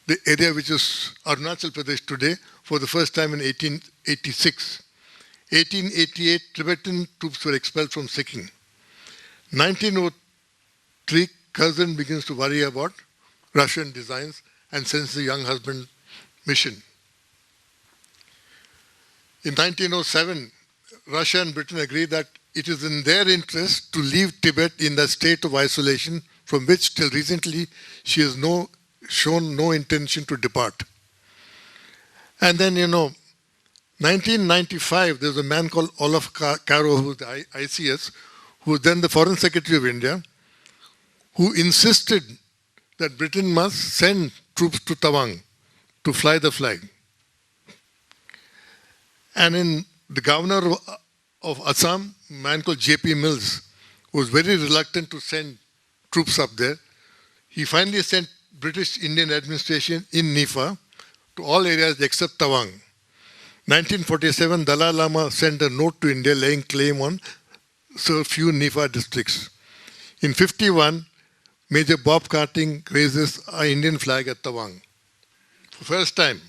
the area which is Arunachal Pradesh today for the first time in 1886. 1888, Tibetan troops were expelled from Sikkim. 1903, Curzon begins to worry about Russian designs and sends the young husband mission. In 1907, Russia and Britain agree that it is in their interest to leave Tibet in the state of isolation from which till recently she has shown no intention to depart. And then, 1995, there's a man called Olaf Caro, who was the ICS, who was then the Foreign Secretary of India, who insisted that Britain must send troops to Tawang to fly the flag. And in the governor of Assam, a man called J.P. Mills, was very reluctant to send troops up there. He finally sent British Indian administration in Nifa to all areas except Tawang. 1947, Dalai Lama sent a note to India laying claim on so few Nifa districts. In 51, Major Bob Carting raises an Indian flag at Tawang. For first time.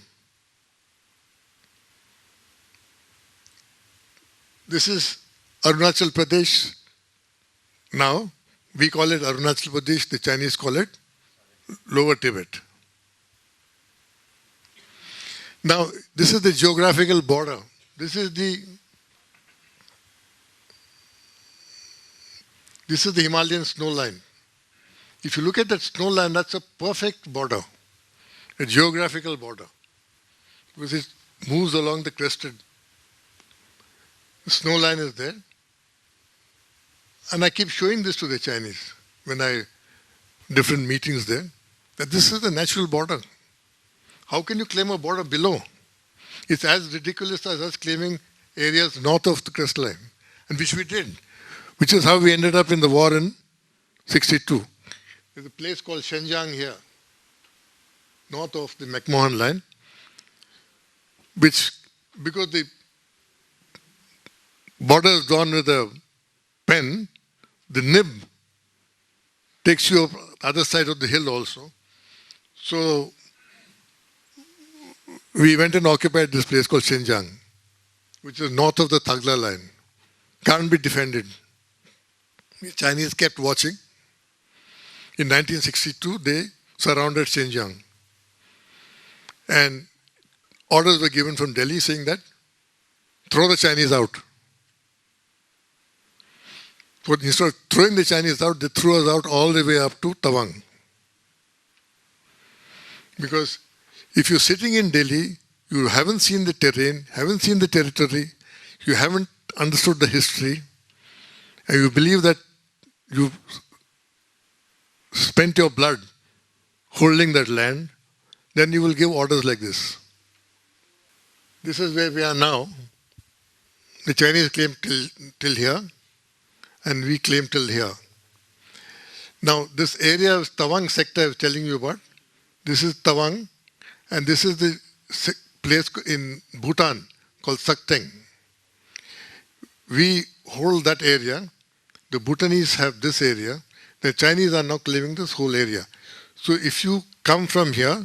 This is Arunachal Pradesh. Now, we call it Arunachal Pradesh, the Chinese call it Lower Tibet. Now, this is the geographical border. This is the Himalayan snow line. If you look at that snow line, that's a perfect border, a geographical border, because it moves along the crested. The snow line is there. And I keep showing this to the Chinese when different meetings there, that this is the natural border. How can you claim a border below? It's as ridiculous as us claiming areas north of the crest line, and which we did, which is how we ended up in the war in 62. There's a place called Shenzhen here, north of the McMahon line, which, because the border is drawn with a pen, the nib takes you up the other side of the hill also. So we went and occupied this place called Xinjiang, which is north of the Thagla line. Can't be defended. The Chinese kept watching. In 1962, they surrounded Xinjiang. And orders were given from Delhi saying that, throw the Chinese out. But instead of throwing the Chinese out, they threw us out all the way up to Tawang. Because if you're sitting in Delhi, you haven't seen the terrain, haven't seen the territory, you haven't understood the history, and you believe that you spent your blood holding that land, then you will give orders like this. This is where we are now. The Chinese claim till here, and we claim till here. Now, this area of Tawang sector I was telling you about, this is Tawang, and this is the place in Bhutan called Sakteng. We hold that area. The Bhutanese have this area. The Chinese are now claiming this whole area. So if you come from here,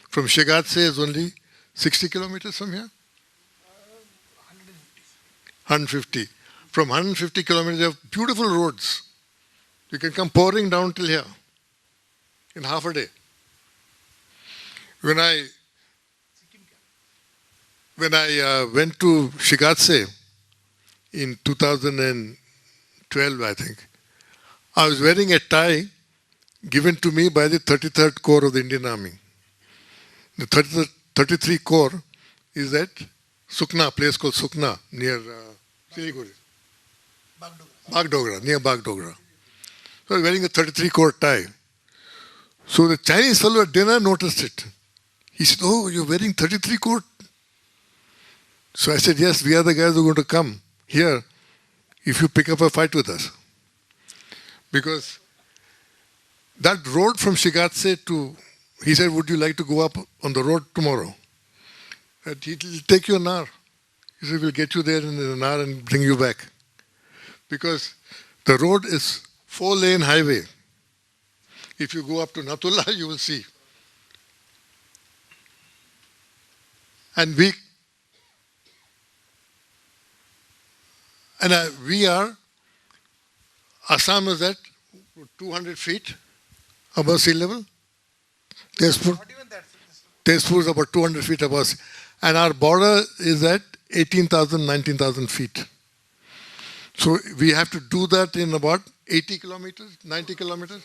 from Shigatse is only 60 kilometers from here? 150. From 150 kilometers, you have beautiful roads. You can come pouring down till here in half a day. When I went to Shigatse in 2012, I think, I was wearing a tie given to me by the 33rd Corps of the Indian Army. The 33 Corps is at Sukna, a place called Sukna, near Siliguri. Bagdogra, near Bagdogra. So I was wearing a 33 Corps tie. So the Chinese fellow at dinner noticed it. He said, "Oh, you're wearing 33 Corps." So I said, "Yes, we are the guys who are going to come here if you pick up a fight with us." Because that road from Shigatse to, he said, "Would you like to go up on the road tomorrow?" It will take you an hour. He said, "We'll get you there in an hour and bring you back." Because the road is 4-lane highway. If you go up to Natullah, you will see. And And we are, Assam is at 200 feet above sea level. Tezpur, Not even that. Tezpur is about 200 feet above. And our border is at 18,000, 19,000 feet. So we have to do that in about 80 kilometers, 90 kilometers.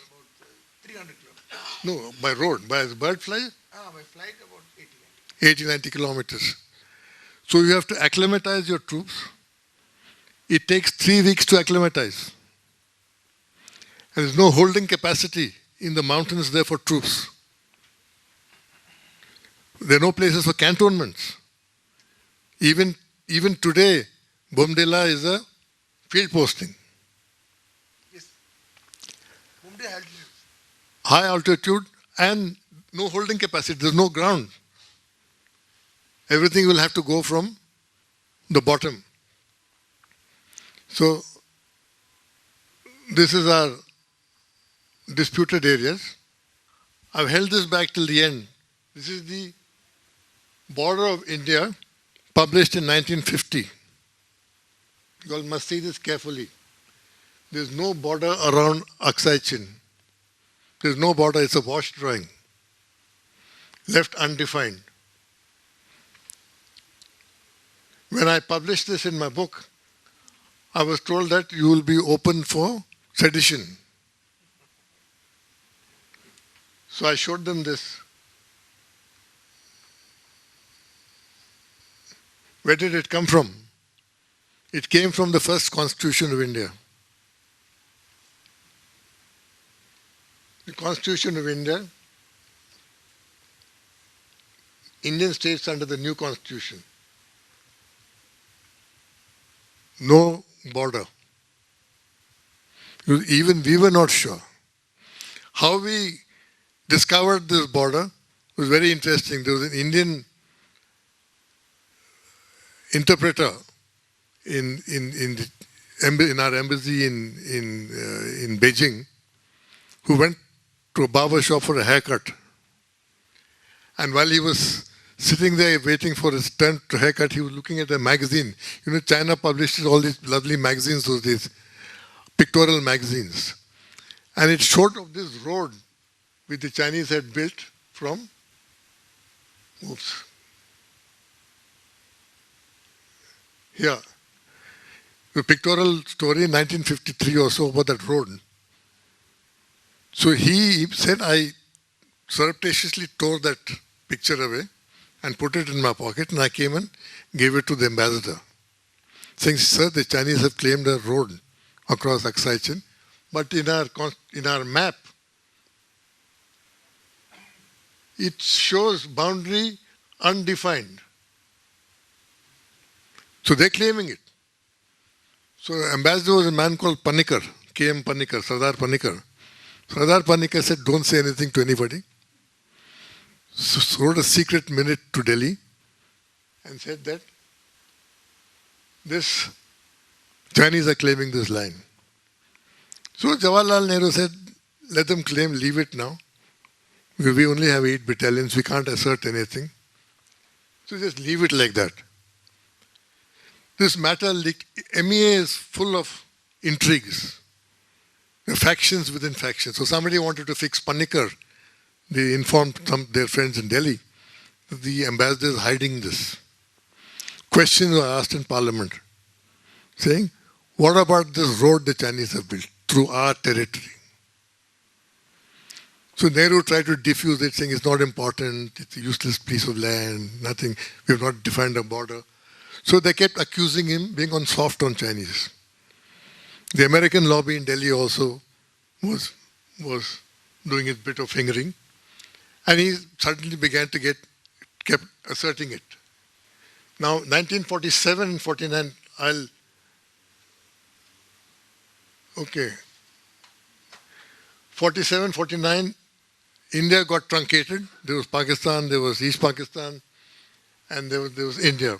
300 kilometers. No, by road, by bird fly, By flight about 80. 80, 90 kilometers. So you have to acclimatize your troops. It takes 3 weeks to acclimatize. And there's no holding capacity in the mountains there for troops. There are no places for cantonments. Even today, Bomdila is a field posting. Yes. Mumbai altitude. High altitude and no holding capacity. There's no ground. Everything will have to go from the bottom. So, this is our disputed areas. I've held this back till the end. This is the border of India, published in 1950. You all must see this carefully. There's no border around Aksai Chin. There's no border, it's a wash drawing. Left undefined. When I published this in my book, I was told that you will be open for sedition. So I showed them this. Where did it come from? It came from the first Constitution of India. The Constitution of India, Indian states under the new Constitution. No border. Even we were not sure. How we discovered this border was very interesting. There was an Indian interpreter in our embassy in Beijing who went to a barber shop for a haircut. And while he was sitting there waiting for his turn to haircut, he was looking at a magazine. You know, China publishes all these lovely magazines those days, pictorial magazines. And it showed of this road which the Chinese had built from, here. The pictorial story in 1953 or so about that road. So he said, I surreptitiously tore that picture away and put it in my pocket, and I came and gave it to the ambassador, saying, sir, the Chinese have claimed a road across Aksai Chin, but in our map, it shows boundary undefined. So they're claiming it. So the ambassador was a man called Panikkar, K.M. Panikkar, Sardar Panikkar. Sardar Panikkar said, don't say anything to anybody. So wrote a secret minute to Delhi and said that this Chinese are claiming this line. So Jawaharlal Nehru said, let them claim, leave it now. We only have 8 battalions, we can't assert anything. So just leave it like that. This matter, MEA is full of intrigues, factions within factions. So somebody wanted to fix Panikkar. They informed their friends in Delhi that the ambassador is hiding this. Questions were asked in Parliament, saying, what about this road the Chinese have built through our territory? So Nehru tried to diffuse it, saying it's not important, it's a useless piece of land, nothing, we have not defined a border. So they kept accusing him being on soft on Chinese. The American lobby in Delhi also was doing its bit of fingering. And he suddenly began to kept asserting it. Now, 1947 and 49, okay. 47, 49, India got truncated. There was Pakistan, there was East Pakistan, and there was India.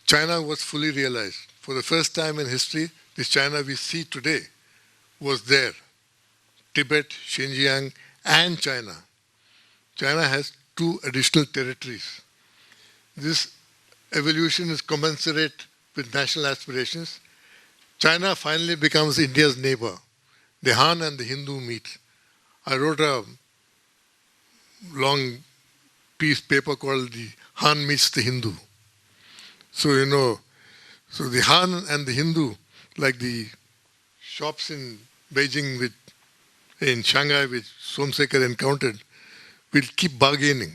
China was fully realized. For the first time in history, this China we see today was there. Tibet, Xinjiang, and China. China has 2 additional territories. This evolution is commensurate with national aspirations, China finally becomes India's neighbor. The Han and the Hindu meet. I wrote a long piece paper called The Han Meets the Hindu. So, so the Han and the Hindu, like the shops in Beijing, in Shanghai, which Somsekar encountered, will keep bargaining.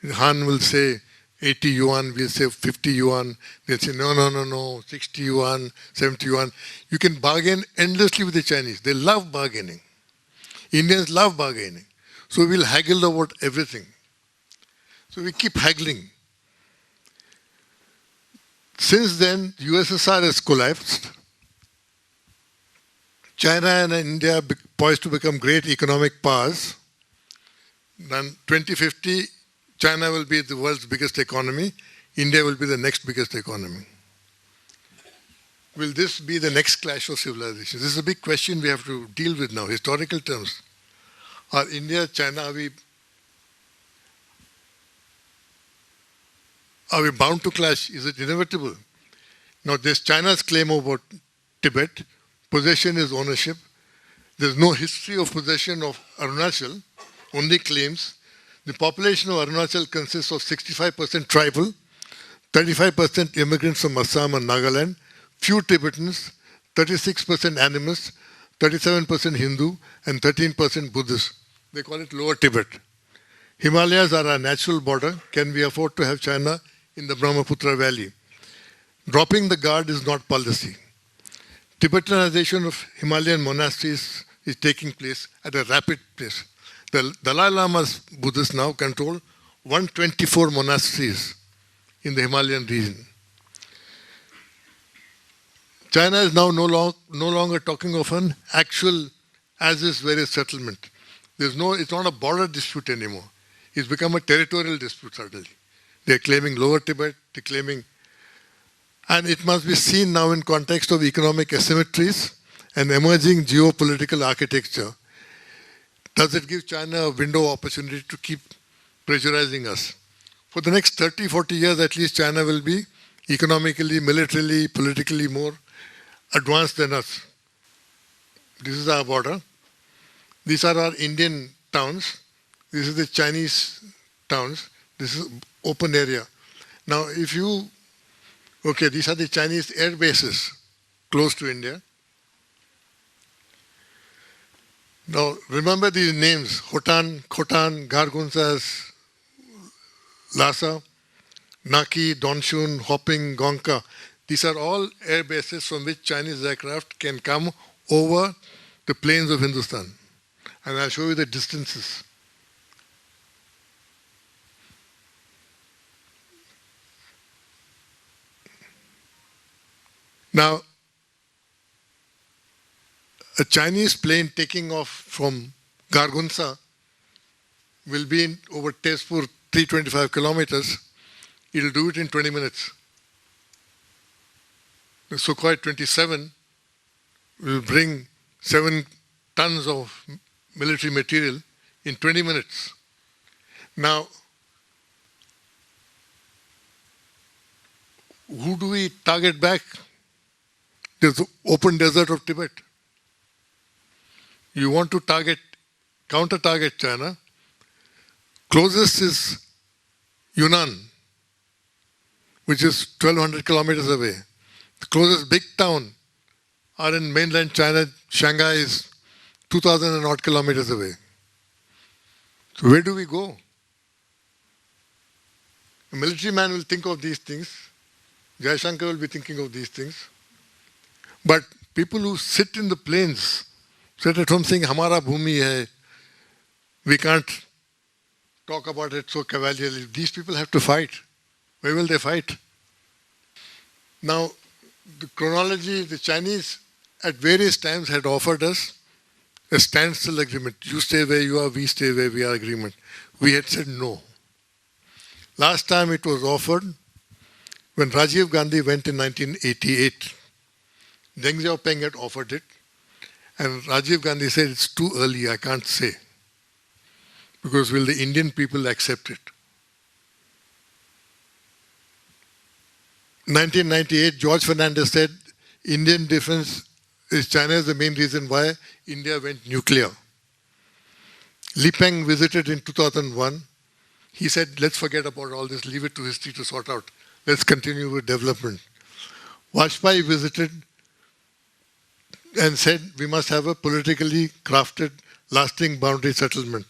The Han will say 80 yuan, we'll say 50 yuan. They'll say, no, 60 yuan, 70 yuan. You can bargain endlessly with the Chinese. They love bargaining. Indians love bargaining. So we'll haggle about everything. So we keep haggling. Since then, USSR has collapsed. China and India are poised to become great economic powers. Then 2050, China will be the world's biggest economy. India will be the next biggest economy. Will this be the next clash of civilizations? This is a big question we have to deal with now, historical terms. Are India, China, are we bound to clash? Is it inevitable? Now, there's China's claim about Tibet. Possession is ownership. There's no history of possession of Arunachal, only claims. The population of Arunachal consists of 65% tribal, 35% immigrants from Assam and Nagaland, few Tibetans, 36% animists, 37% Hindu, and 13% Buddhist. They call it Lower Tibet. Himalayas are our natural border. Can we afford to have China in the Brahmaputra Valley? Dropping the guard is not policy. Tibetanization of Himalayan monasteries is taking place at a rapid pace. The Dalai Lama's Buddhists now control 124 monasteries in the Himalayan region. China is now no longer talking of an actual as-is various settlement. It's not a border dispute anymore. It's become a territorial dispute suddenly. They're claiming Lower Tibet, they're claiming, and it must be seen now in context of economic asymmetries and emerging geopolitical architecture. Does it give China a window of opportunity to keep pressurizing us? For the next 30, 40 years at least, China will be economically, militarily, politically more advanced than us. This is our border. These are our Indian towns. This is the Chinese towns. This is open area. Now, these are the Chinese air bases close to India. Now, remember these names, Khotan, Gargunsas, Lhasa, Naki, Donshun, Hoping, Gonka. These are all air bases from which Chinese aircraft can come over the plains of Hindustan. And I'll show you the distances. Now, a Chinese plane taking off from Gargunsa will be over Tezpur, 325 kilometers. It will do it in 20 minutes. The Sukhoi 27 will bring 7 tons of military material in 20 minutes. Now, who do we target back? There's the open desert of Tibet. You want to counter-target China. Closest is Yunnan, which is 1,200 kilometers away. The closest big town are in mainland China. Shanghai is 2,000 and odd kilometers away. So where do we go? A military man will think of these things. Jaishankar will be thinking of these things. But people who sit in the plains, sit at home saying, Hamara bhumi hai, we can't talk about it so cavalierly. These people have to fight. Where will they fight? Now, the chronology, the Chinese at various times had offered us a standstill agreement. You stay where you are, we stay where we are agreement. We had said no. Last time it was offered when Rajiv Gandhi went in 1988. Deng Xiaoping had offered it. And Rajiv Gandhi said, it's too early, I can't say. Because will the Indian people accept it? 1998, George Fernandez said, Indian defense is China is the main reason why India went nuclear. Li Peng visited in 2001. He said, let's forget about all this, leave it to history to sort out. Let's continue with development. Vajpayee visited and said, we must have a politically crafted, lasting boundary settlement.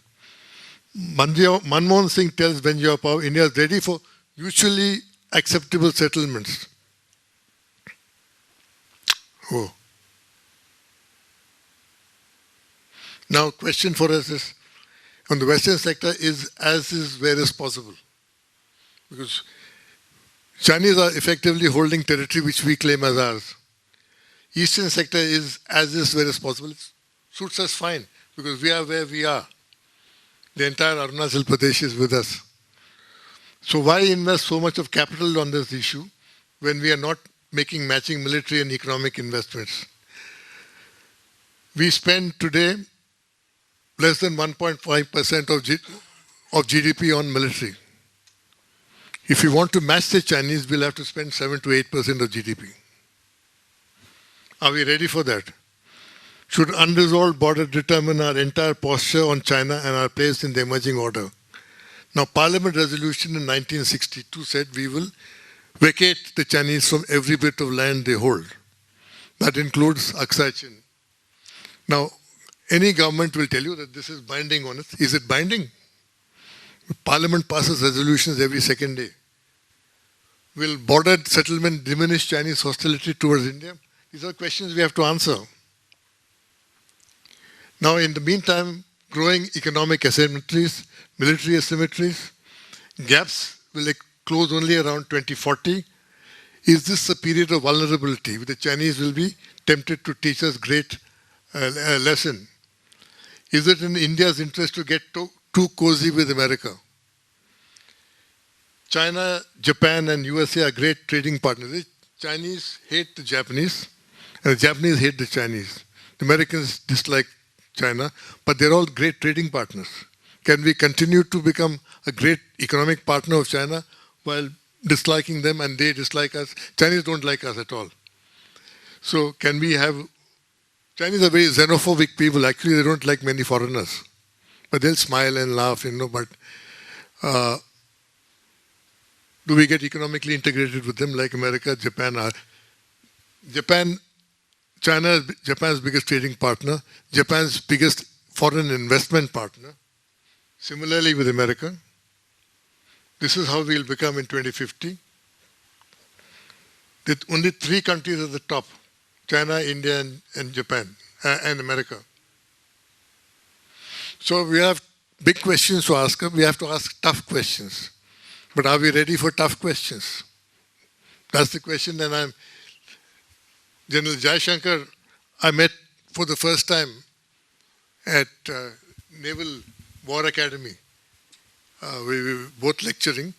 Manmohan Singh tells Benjamin Pao, India is ready for mutually acceptable settlements. Oh. Now, question for us is, on the Western sector is as is where is possible. Because Chinese are effectively holding territory which we claim as ours. Eastern sector is as is where is possible. It suits us fine because we are where we are. The entire Arunachal Pradesh is with us. So why invest so much of capital on this issue when we are not making matching military and economic investments? We spend today less than 1.5% of GDP on military. If we want to match the Chinese, we'll have to spend 7 to 8% of GDP. Are we ready for that? Should unresolved border determine our entire posture on China and our place in the emerging order? Now, Parliament resolution in 1962 said we will vacate the Chinese from every bit of land they hold. That includes Attache. Now, any government will tell you that this is binding on us. Is it binding? Parliament passes resolutions every second day. Will border settlement diminish Chinese hostility towards India? These are questions we have to answer. Now, in the meantime, growing economic asymmetries, military asymmetries, gaps will close only around 2040. Is this a period of vulnerability? The Chinese will be tempted to teach us great lesson. Is it in India's interest to get too cozy with America? China, Japan, and USA are great trading partners. The Chinese hate the Japanese, and the Japanese hate the Chinese. The Americans dislike China, but they're all great trading partners. Can we continue to become a great economic partner of China while disliking them and they dislike us? Chinese don't like us at all. So can we have... Chinese are very xenophobic people. Actually, they don't like many foreigners. But they'll smile and laugh, but do we get economically integrated with them like America, Japan are? China is Japan's biggest trading partner, Japan's biggest foreign investment partner. Similarly with America. This is how we'll become in 2050. With only 3 countries at the top, China, India, and Japan, and America. So we have big questions to ask. We have to ask tough questions. But are we ready for tough questions? That's the question. And General Jaishankar, I met for the first time at Naval War Academy. We were both lecturing.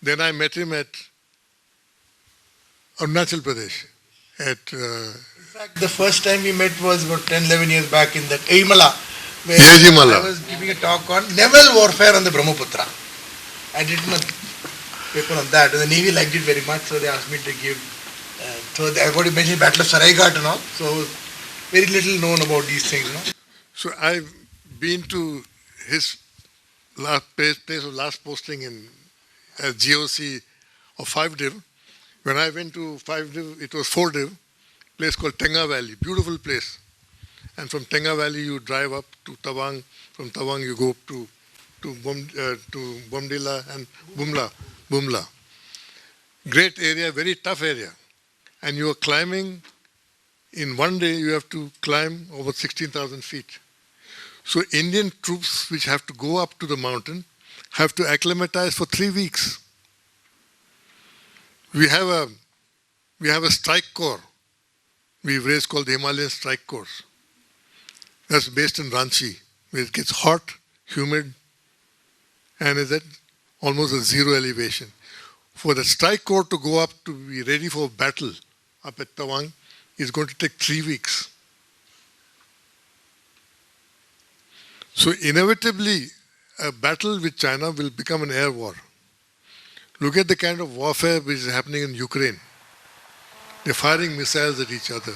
Then I met him at Arunachal Pradesh. In fact, the first time we met was about 10, 11 years back in that Aimala, where I was giving a talk on naval warfare on the Brahmaputra. I did a paper on that, and the Navy liked it very much, so they asked me to give. So I've already mentioned Battle of Saraighat and all, so very little known about these things. So I've been to his place of last posting in GOC of 5-div. When I went to 5-div, it was 4-div, place called Tenga Valley, beautiful place. And from Tenga Valley, you drive up to Tawang. From Tawang, you go up to Bomdila and Bumla. Great area, very tough area. And you are climbing, in one day, you have to climb over 16,000 feet. So Indian troops which have to go up to the mountain have to acclimatize for 3 weeks. We have a strike corps we've raised called the Himalayan Strike Corps. That's based in Ranchi, where it gets hot, humid, and is at almost a zero elevation. For the strike corps to go up to be ready for battle up at Tawang is going to take 3 weeks. So inevitably, a battle with China will become an air war. Look at the kind of warfare which is happening in Ukraine. They're firing missiles at each other.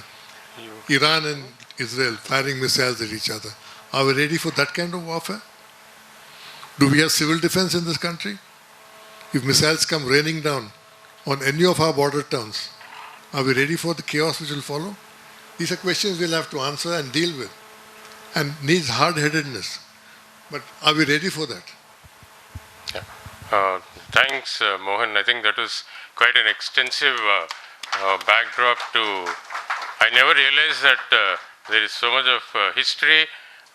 Iran and Israel firing missiles at each other. Are we ready for that kind of warfare? Do we have civil defense in this country? If missiles come raining down on any of our border towns, are we ready for the chaos which will follow? These are questions we'll have to answer and deal with, and needs hard-headedness. But are we ready for that? Thanks, Mohan. I think that was quite an extensive backdrop to. I never realized that there is so much of history.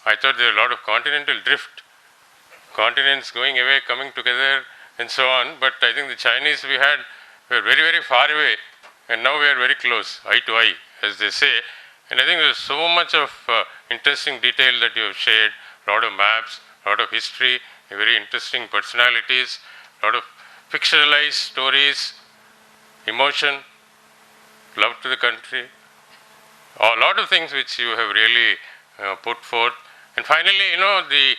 I thought there were a lot of continental drift, continents going away, coming together, and so on. But I think the Chinese were very, very far away, and now we are very close, eye to eye, as they say. And I think there's so much of interesting detail that you have shared, a lot of maps, a lot of history, very interesting personalities, a lot of fictionalized stories, emotion, love to the country, a lot of things which you have really put forth. And finally, the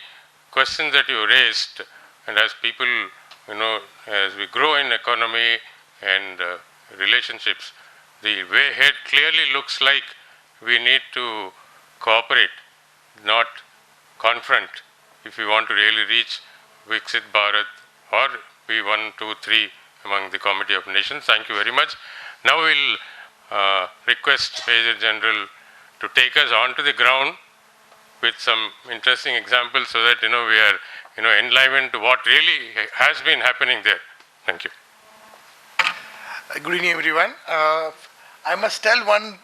questions that you raised, and as people, as we grow in economy and relationships, the way ahead clearly looks like we need to cooperate, not confront, if we want to really reach Viksit Bharat or be 1, 2, 3 among the Committee of Nations. Thank you very much. Now we'll request Major General to take us onto the ground with some interesting examples so that we are enlivened to what really has been happening there. Thank you. Good evening, everyone. I must tell one,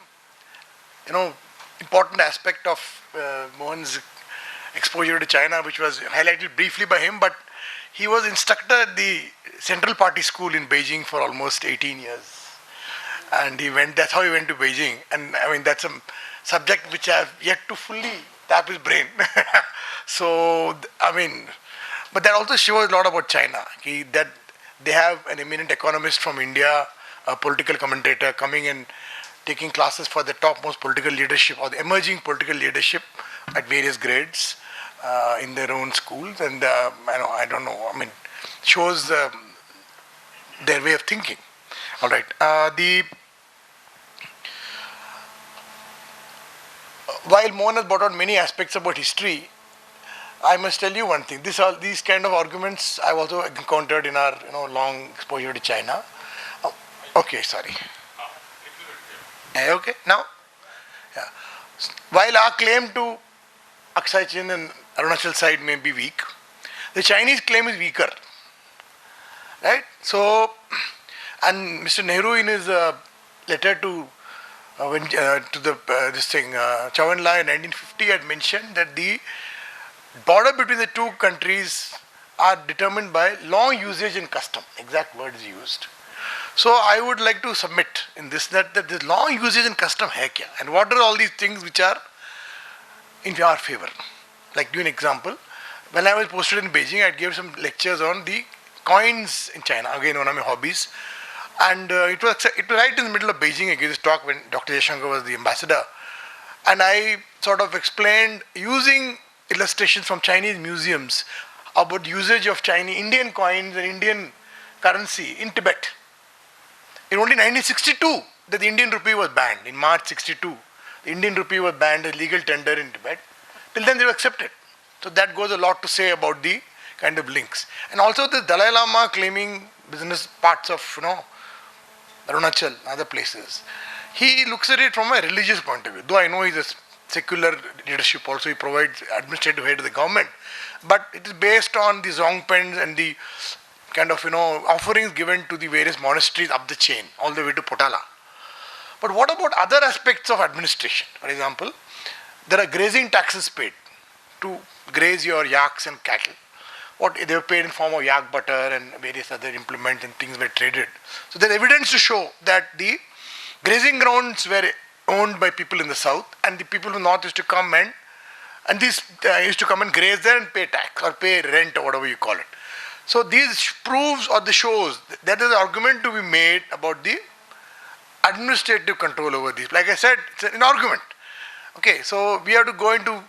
important aspect of Mohan's exposure to China, which was highlighted briefly by him, but he was instructor at the Central Party School in Beijing for almost 18 years. And that's how he went to Beijing. And I mean, that's a subject which I have yet to fully tap his brain. So, I mean, but that also shows a lot about China. That they have an eminent economist from India, a political commentator coming and taking classes for the topmost political leadership or the emerging political leadership at various grades in their own schools. And I don't know, I mean, shows their way of thinking. All right. While Mohan has brought out many aspects about history, I must tell you one thing. These kind of arguments I've also encountered in our long exposure to China. Oh, okay, sorry. Okay, now, yeah. While our claim to Aksai Chin and Arunachal side may be weak, the Chinese claim is weaker, right? So, and Mr. Nehru in his letter to Chow En Lai in 1950 had mentioned that the border between the two countries are determined by long usage and custom. Exact words used. So I would like to submit in this that this long usage and custom hai kya? And what are all these things which are in our favor? Like, give an example. When I was posted in Beijing, I gave some lectures on the coins in China. Again, one of my hobbies. And it was right in the middle of Beijing. I gave this talk when Dr. Jaishankar was the ambassador. And I sort of explained using illustrations from Chinese museums about usage of Chinese Indian coins and Indian currency in Tibet. In only 1962, that the Indian rupee was banned. In March 62, the Indian rupee was banned as legal tender in Tibet. Till then they were accepted. So that goes a lot to say about the kind of links. And also the Dalai Lama claiming business parts of, Arunachal, other places. He looks at it from a religious point of view. Though I know he's a secular leadership also, he provides administrative head of the government. But it is based on the Zongpens and the kind of, offerings given to the various monasteries up the chain, all the way to Potala. But what about other aspects of administration? For example, there are grazing taxes paid to graze your yaks and cattle. What they were paid in form of yak butter and various other implements and things were traded. So there's evidence to show that the grazing grounds were owned by people in the south, and the people from the north used to come and these used to come and graze there and pay tax or pay rent or whatever you call it. So these proves or the shows that is an argument to be made about the administrative control over these. Like I said, it's an argument. Okay, so we have to go into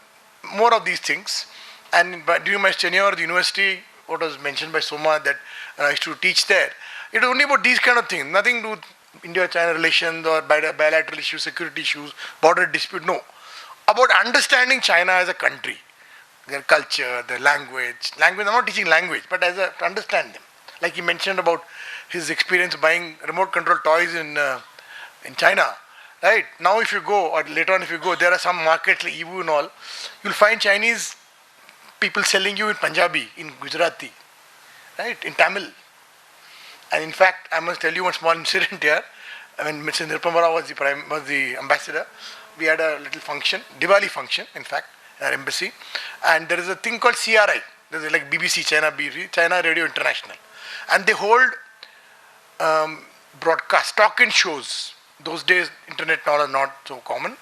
more of these things. And during my tenure at the university, what was mentioned by Soma that I used to teach there, it was only about these kind of things, nothing to India-China relations or bilateral issues, security issues, border dispute. No. About understanding China as a country, their culture, their language. Language, I'm not teaching language, but to understand them. Like he mentioned about his experience buying remote control toys in China. Right? Now if you go, or later on if you go, there are some markets like Ibu and all, you'll find Chinese people selling you in Punjabi, in Gujarati, right? In Tamil. And in fact, I must tell you one small incident here. When Mr. Nirupamara was the ambassador, we had a little function, Diwali function, in fact, in our embassy. And there is a thing called CRI. There's like BBC, China Radio International. And they hold broadcast, talk-in shows. Those days, internet are not so common.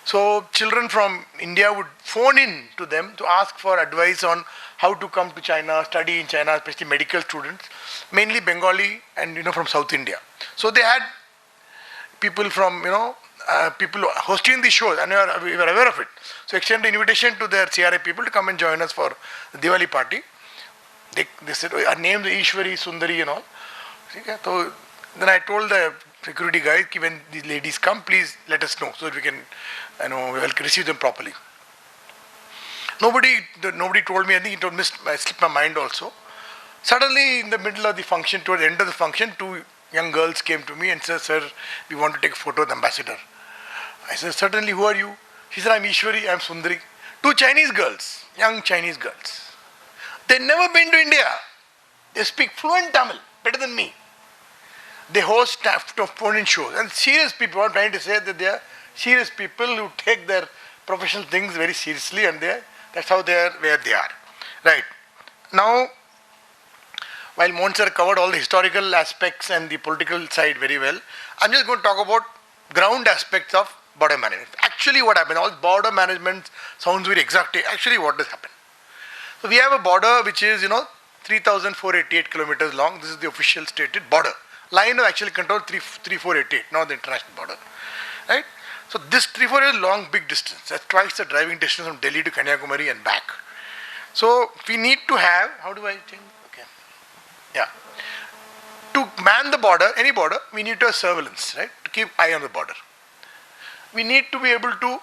So children from India would phone in to them to ask for advice on how to come to China, study in China, especially medical students, mainly Bengali and from South India. So they had people from people hosting the shows, and we were aware of it. So extended invitation to their CRA people to come and join us for the Diwali party. They said, our names are Ishwari, Sundari and all. So then I told the security guys, when these ladies come, please let us know so that we can we'll receive them properly. Nobody told me anything. I slipped my mind also. Suddenly, in the middle of the function, towards the end of the function, two young girls came to me and said, "Sir, we want to take a photo with the ambassador." I said, "Certainly, who are you?" She said, "I'm Ishwari, I'm Sundari." Two Chinese girls, young Chinese girls. They've never been to India. They speak fluent Tamil, better than me. They host phone-in shows. And serious people, I'm trying to say that they are serious people who take their professional things very seriously, and that's how they are where they are. Right. Now, while Mohan sir covered all the historical aspects and the political side very well, I'm just going to talk about ground aspects of border management. Actually what happened, all border management sounds very exact. Actually what does happen? So we have a border which is 3,488 kilometers long. This is the official stated border. Line of actually control 3,488, not the international border. Right? So this 3,488 is long, big distance. That's twice the driving distance from Delhi to Kanyakumari and back. So we need to have, how do I change? Okay. Yeah. To man the border, any border, we need to have surveillance, right? To keep eye on the border. We need to be able to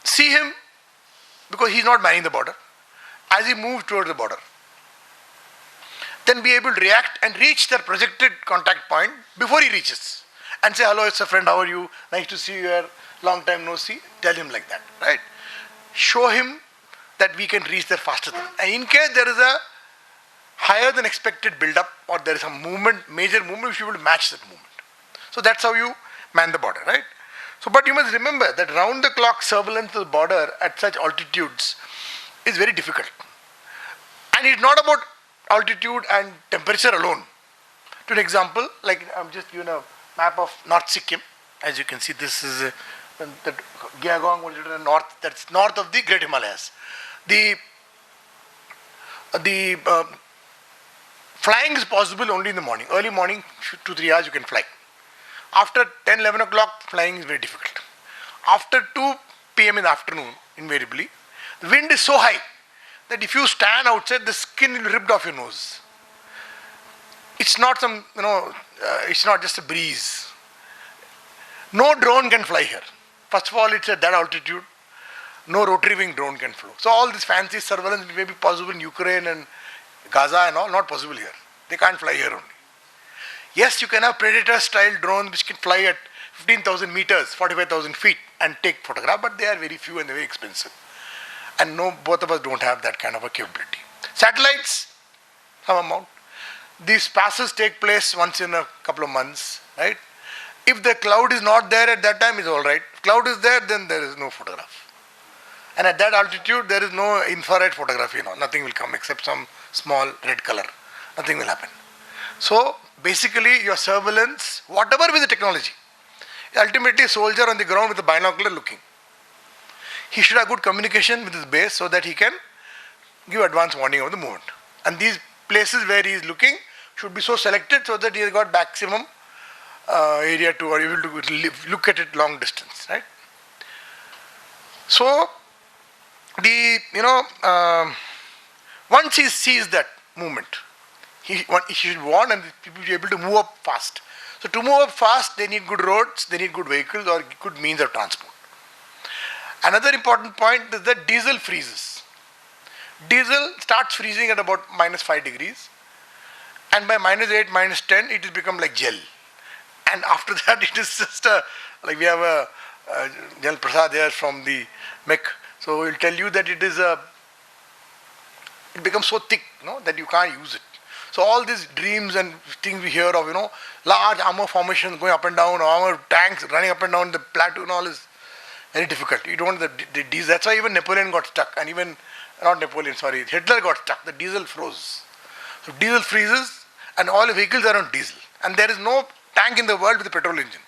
see him because he's not manning the border as he moves towards the border. Then be able to react and reach their projected contact point before he reaches. And say, "Hello, it's a friend, how are you? Nice to see you here, long time no see." Tell him like that, right? Show him that we can reach there faster than. And in case there is a higher than expected build-up or there is a movement, major movement, we should be able to match that movement. So that's how you man the border, right? So, but you must remember that round-the-clock surveillance of the border at such altitudes is very difficult. And it's not about altitude and temperature alone. To an example, like I'm just giving a map of North Sikkim. As you can see, this is the Gyagong, north. That's north of the Great Himalayas. The flying is possible only in the morning. Early morning, 2-3 hours you can fly. After 10-11 o'clock, flying is very difficult. After 2 p.m. in the afternoon, invariably, the wind is so high that if you stand outside, the skin will be ripped off your nose. It's not it's not just a breeze. No drone can fly here. First of all, it's at that altitude. No rotary wing drone can fly. So all this fancy surveillance may be possible in Ukraine and Gaza and all, not possible here. They can't fly here only. Yes, you can have Predator-style drones which can fly at 15,000 meters, 45,000 feet and take photograph, but they are very few and they're very expensive. And no, both of us don't have that kind of a capability. Satellites, some amount. These passes take place once in a couple of months, right? If the cloud is not there at that time, it's all right. If cloud is there, then there is no photograph. And at that altitude, there is no infrared photography, nothing will come except some small red color. Nothing will happen. So, basically, your surveillance, whatever with the technology, ultimately a soldier on the ground with a binocular looking. He should have good communication with his base so that he can give advance warning of the movement. And these places where he is looking should be so selected so that he has got maximum area to or able to look at it long distance, right? So, once he sees that movement, he should warn and people should be able to move up fast. So to move up fast, they need good roads, they need good vehicles or good means of transport. Another important point is that diesel freezes. Diesel starts freezing at about -5 degrees, and by -8, -10, it has become like gel. And after that, it is just like we have a General Prasad there from the MEC, so he'll tell you that it becomes so thick, that you can't use it. So all these dreams and things we hear of, large armor formations going up and down, armor tanks running up and down the plateau and all is very difficult. You don't the diesel. That's why even Napoleon got stuck, and even not Napoleon, sorry, Hitler got stuck. The diesel froze. So diesel freezes, and all the vehicles are on diesel, and there is no tank in the world with a petrol engine,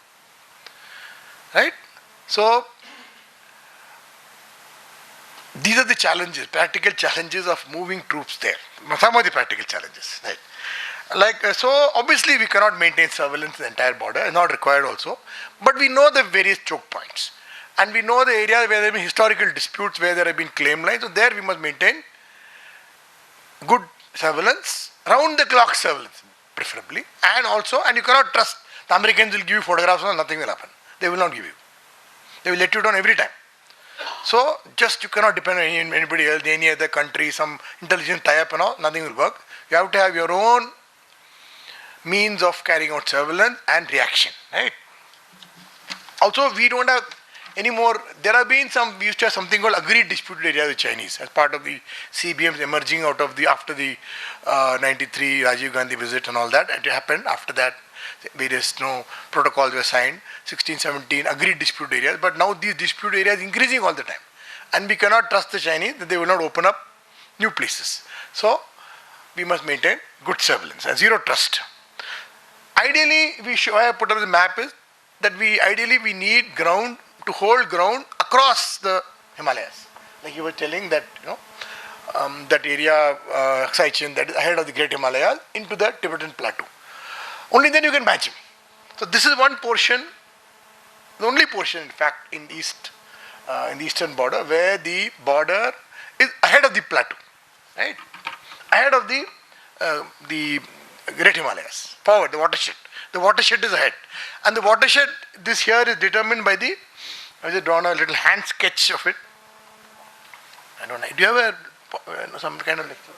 right? So these are the challenges, practical challenges of moving troops there. Some of the practical challenges, right? So obviously we cannot maintain surveillance in the entire border, it's not required also. But we know the various choke points. And we know the areas where there have been historical disputes, where there have been claim lines. So there we must maintain good surveillance, round the clock surveillance preferably. And you cannot trust the Americans will give you photographs and nothing will happen. They will not give you. They will let you down every time. So just you cannot depend on anybody else, any other country, some intelligence tie-up and all, nothing will work. You have to have your own means of carrying out surveillance and reaction, right? Also, we don't have any more, we used to have something called agreed disputed areas with Chinese as part of the CBMs emerging out of after the 93 Rajiv Gandhi visit and all that. It happened after that. Various protocols were signed, 16, 17 agreed dispute areas, but now these dispute areas increasing all the time. And we cannot trust the Chinese that they will not open up new places. So we must maintain good surveillance and zero trust. Ideally, why I put up the map is that we need ground to hold ground across the Himalayas. Like you were telling that, that area, Attache, that is ahead of the Great Himalayas into the Tibetan plateau. Only then you can match him. So this is one portion, the only portion in fact in the eastern border where the border is ahead of the plateau, right? Ahead of the Great Himalayas, forward, the watershed. The watershed is ahead. And the watershed, this here is determined by I just drawn a little hand sketch of it. I don't know. Do you have some kind of lecture?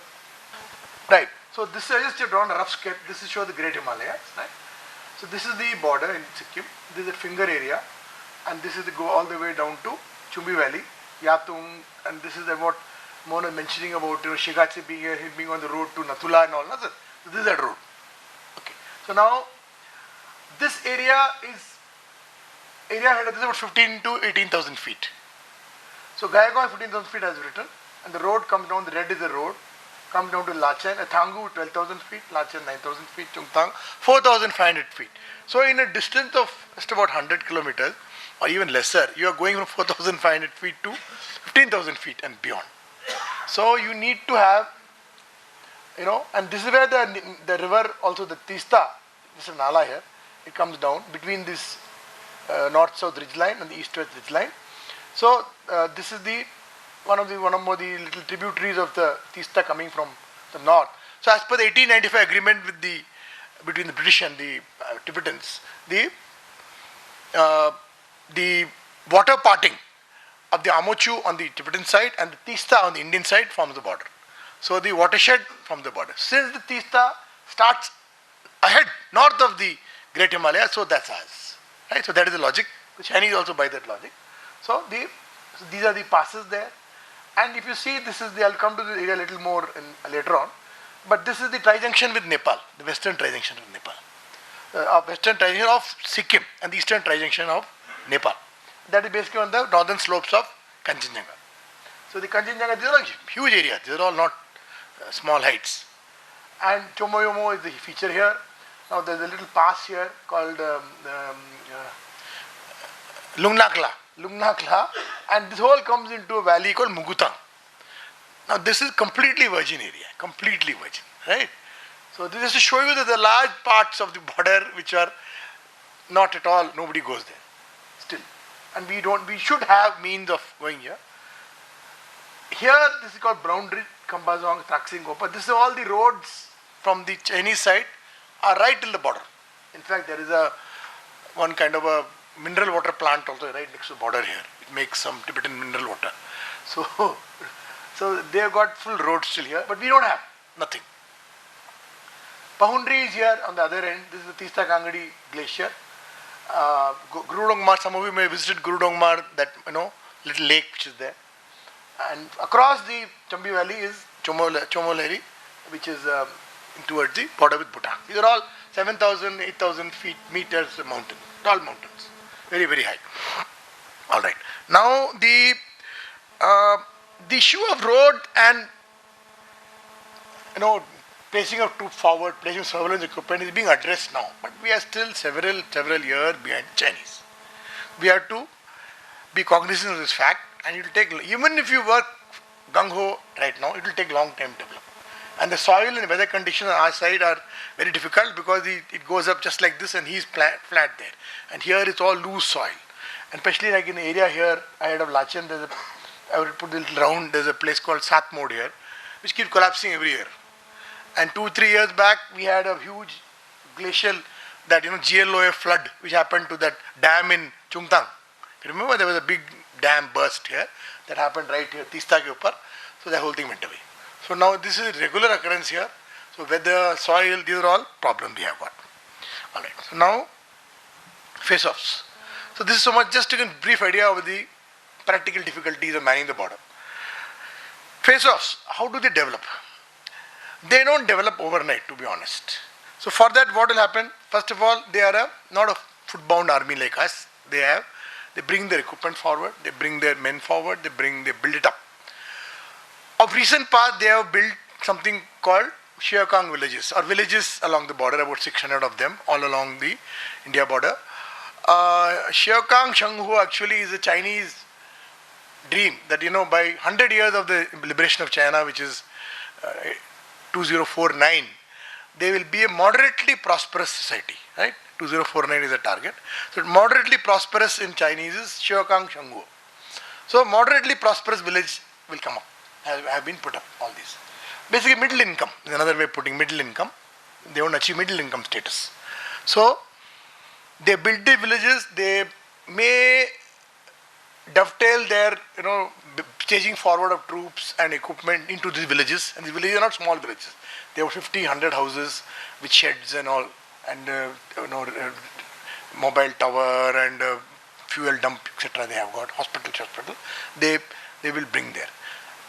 Right. So this I just drawn a rough sketch. This is show the Great Himalayas, right? So this is the border in Sikkim. This is the finger area, and this is go all the way down to Chumbi Valley, Yatung, and this is what Mohan was mentioning about Shigatse being on the road to Nathula and all. So this is that road. Okay. So now this area is this is about 15 to 18,000 feet. So Gayakon 15,000 feet as written, and the road comes down. The red is the road. Comes down to Lachen, Thangu 12,000 feet, Lachen 9,000 feet, Chungthang 4,500 feet. So in a distance of just about 100 kilometers or even lesser, you are going from 4,500 feet to 15,000 feet and beyond. So you need to have, and this is where the river, also the Tista, this is Nala here, it comes down between this north-south ridgeline and the east-west ridgeline. So this is one of the little tributaries of the Tista coming from the north. So as per the 1895 agreement between the British and the Tibetans, the water parting of the Amochu on the Tibetan side and the Tista on the Indian side forms the border. So the watershed from the border. Since the Tista starts ahead, north of the Great Himalaya, so that's ours. Right? So that is the logic. The Chinese also buy that logic. So these are the passes there. And if you see, I'll come to the area a little more later on, but this is the tri-junction with Nepal, the western tri-junction with Nepal. Western tri-junction of Sikkim and the eastern tri-junction of Nepal. That is basically on the northern slopes of Kanchenjunga. So the Kanchenjunga, these are all huge areas, these are all not small heights. And Chomoyomo is the feature here. Now there's a little pass here called Lungnakla, and this whole comes into a valley called Mugutang. Now this is completely virgin area, completely virgin, right? So this is to show you that the large parts of the border which are not at all, nobody goes there, still. And we should have means of going here. Here, this is called Brown Ridge, Kambazong, Traksing, Gopa. This is all the roads from the Chinese side are right till the border. In fact, there is a one kind of a mineral water plant also right next to the border here. It makes some Tibetan mineral water. So, so they have got full roads still here, but we don't have nothing. Pahundri is here on the other end. This is the Tista Kangadi glacier. Guru Dongmar, some of you may have visited Guru Dongmar, that little lake which is there. And across the Chambi Valley is Chomoleri, which is towards the border with Bhutan. These are all 7,000, 8,000 meters mountain, tall mountains, very, very high. All right. Now the issue of road and placing of troops forward, placing surveillance equipment is being addressed now, but we are still several years behind Chinese. We have to be cognizant of this fact, and it will take, even if you work gung-ho right now, it will take long time to develop. And the soil and weather conditions on our side are very difficult because it goes up just like this and he's flat there. And here it's all loose soil. And especially like in the area here, ahead of Lachen, I would put a little round, there's a place called Satmod here, which keeps collapsing every year. And 2-3 years back, we had a huge glacial, that GLOA flood, which happened to that dam in Chungtang. You remember there was a big dam burst here that happened right here, Tista ke upar. So the whole thing went away. So now this is a regular occurrence here. So weather, soil, these are all problems we have got. All right. So now face-offs. So this is so much just to get a brief idea of the practical difficulties of managing the border. Face-offs, how do they develop? They don't develop overnight, to be honest. So for that, what will happen? First of all, they are not a foot-bound army like us. They bring their equipment forward, they bring their men forward, they build it up. Of recent past, they have built something called Sheokang villages, or villages along the border, about 600 of them, all along the India border. Sheokang Shanghu actually is a Chinese dream that, by 100 years of the liberation of China, which is 2049, they will be a moderately prosperous society, right? 2049 is the target. So moderately prosperous in Chinese is Sheokang Shanghu. So moderately prosperous village will come up, have been put up, all these. Basically middle income is another way of putting middle income. They want to achieve middle income status. So they build the villages, they may dovetail their, staging forward of troops and equipment into these villages. And these villages are not small villages. They have 50, 100 houses with sheds and all, and mobile tower and fuel dump, etc. They have got hospital. They will bring there.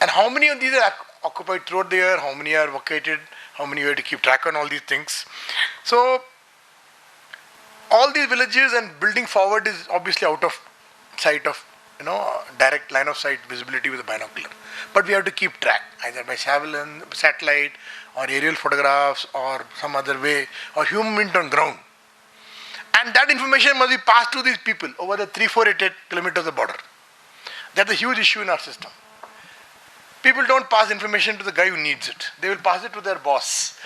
And how many of these are occupied throughout the year? How many are vacated? How many you have to keep track on all these things? So all these villages and building forward is obviously out of sight of direct line of sight visibility with a binocular. But we have to keep track either by satellite or aerial photographs or some other way, or human on ground. And that information must be passed to these people over the 3-4-8 kilometers of border. That's a huge issue in our system. People don't pass information to the guy who needs it. They will pass it to their boss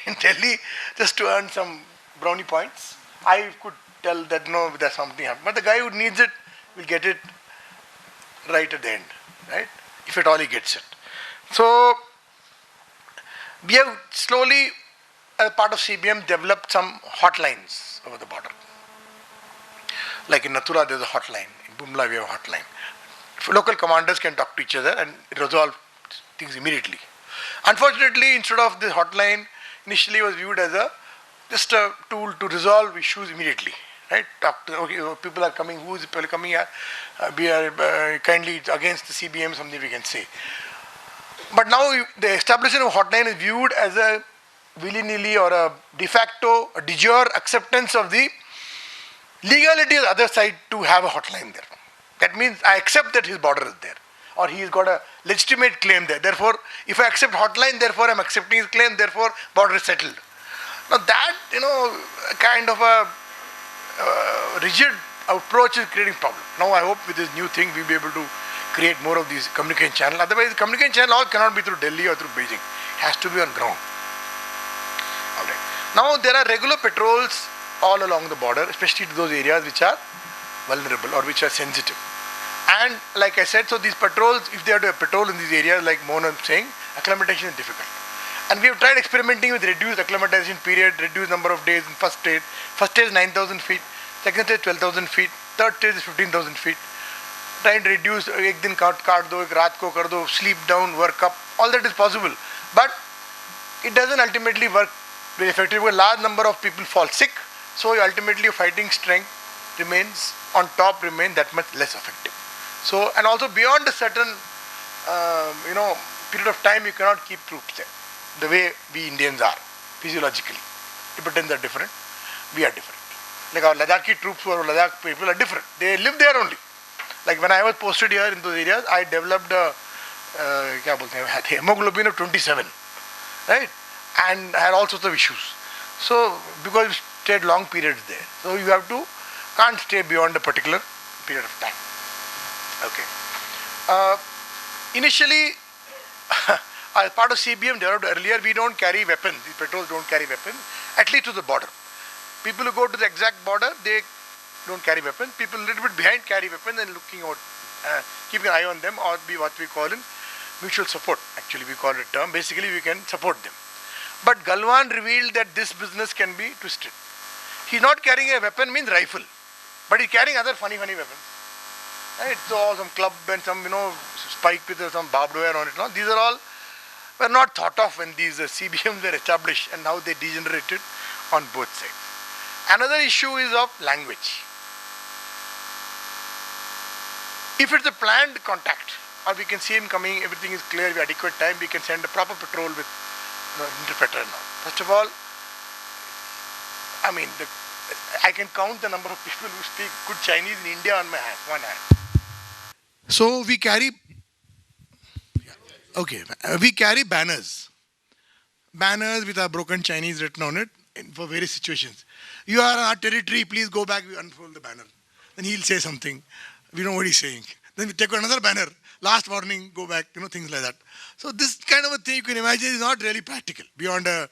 in Delhi just to earn some brownie points. I could tell that no, there's something happened. But the guy who needs it will get it right at the end, right? If at all he gets it. So we have slowly, as part of CBM, developed some hotlines over the border. Like in Nathula, there's a hotline. In Bumla, we have a hotline. Local commanders can talk to each other and resolve things immediately. Unfortunately, instead of this hotline, initially it was viewed as just a tool to resolve issues immediately. Right? Talk to, people are coming, who is people coming here? We are kindly against the CBM, something we can say. But now the establishment of hotline is viewed as a willy-nilly or a de facto, a de jure acceptance of the legality of the other side to have a hotline there. That means I accept that his border is there, or he has got a legitimate claim there. Therefore, if I accept hotline, therefore I am accepting his claim, therefore border is settled. Now that, kind of a rigid approach is creating problem. Now I hope with this new thing we'll be able to create more of these communication channels. Otherwise, the communication channel all cannot be through Delhi or through Beijing. It has to be on ground. All right. Now there are regular patrols all along the border, especially to those areas which are vulnerable or which are sensitive. And like I said, so these patrols, if they have to patrol in these areas, like Mohan was saying, acclimatization is difficult. And we have tried experimenting with reduced acclimatization period, reduced number of days in first stage. First stage is 9,000 feet, second stage 12,000 feet, third stage is 15,000 feet. Trying to reduce, ek din kaat do, ek raat ko kar do, sleep down, work up, all that is possible. But it doesn't ultimately work very effectively. A large number of people fall sick, so ultimately your fighting strength remains on top, remain that much less effective. So, and also beyond a certain, period of time, you cannot keep troops there. The way we Indians are, physiologically. Tibetans are different, we are different. Like our Ladakhi troops or Ladakh people are different. They live there only. Like when I was posted here in those areas, I developed a hemoglobin of 27, right? And I had all sorts of issues. So, because we stayed long periods there. So you can't stay beyond a particular period of time. Okay. Initially, as part of CBM developed earlier, we don't carry weapons. The patrols don't carry weapons, at least to the border. People who go to the exact border, they don't carry weapons. People a little bit behind carry weapons and looking out, keeping an eye on them, or be what we call in mutual support. Actually, we call it a term. Basically, we can support them. But Galwan revealed that this business can be twisted. He's not carrying a weapon, means rifle, but he's carrying other funny weapons. Right? So some club and some spike with some barbed wire on it. No? These are all were not thought of when these CBMs were established, and now they degenerated on both sides. Another issue is of language. If it's a planned contact, or we can see him coming, everything is clear, we have adequate time, we can send a proper patrol with interpreter now. First of all, I can count the number of people who speak good Chinese in India on my hand, one hand. So we carry banners. Banners with our broken Chinese written on it for various situations. You are on our territory, please go back, we unfold the banner. Then he'll say something. We know what he's saying. Then we take another banner. Last warning, go back, things like that. So this kind of a thing you can imagine is not really practical beyond a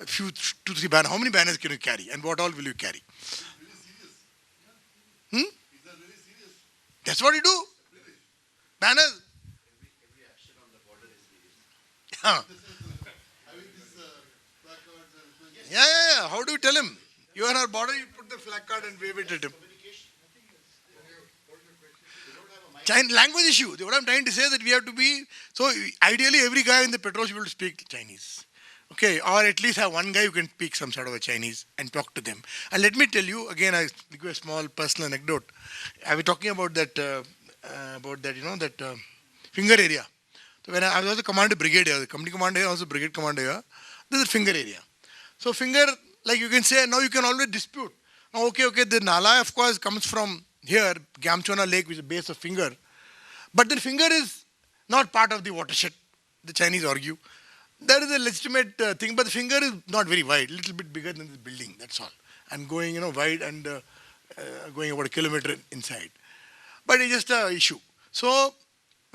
few, 2-3 banners. How many banners can you carry and what all will you carry? That's what you do. Banners. Every action on the border is serious. Yeah. How do you tell him? You are on our border, you put the flag card and wave it at him. Language issue. What I'm trying to say is that we have to be, so ideally every guy in the patrol should be able to speak Chinese. Okay, or at least have one guy who can speak some sort of a Chinese and talk to them. And let me tell you, again, I give you a small personal anecdote. I was talking about that finger area. So when I was also commander brigade here, the company commander here, also brigade commander here, this is finger area. So finger, like you can say, now you can always dispute. Now, okay, the Nala of course comes from here, Gamchona Lake, which is the base of finger. But the finger is not part of the watershed, the Chinese argue. There is a legitimate thing, but the finger is not very wide, a little bit bigger than the building, that's all. And going, wide and going about a kilometer inside. But it's just an issue. So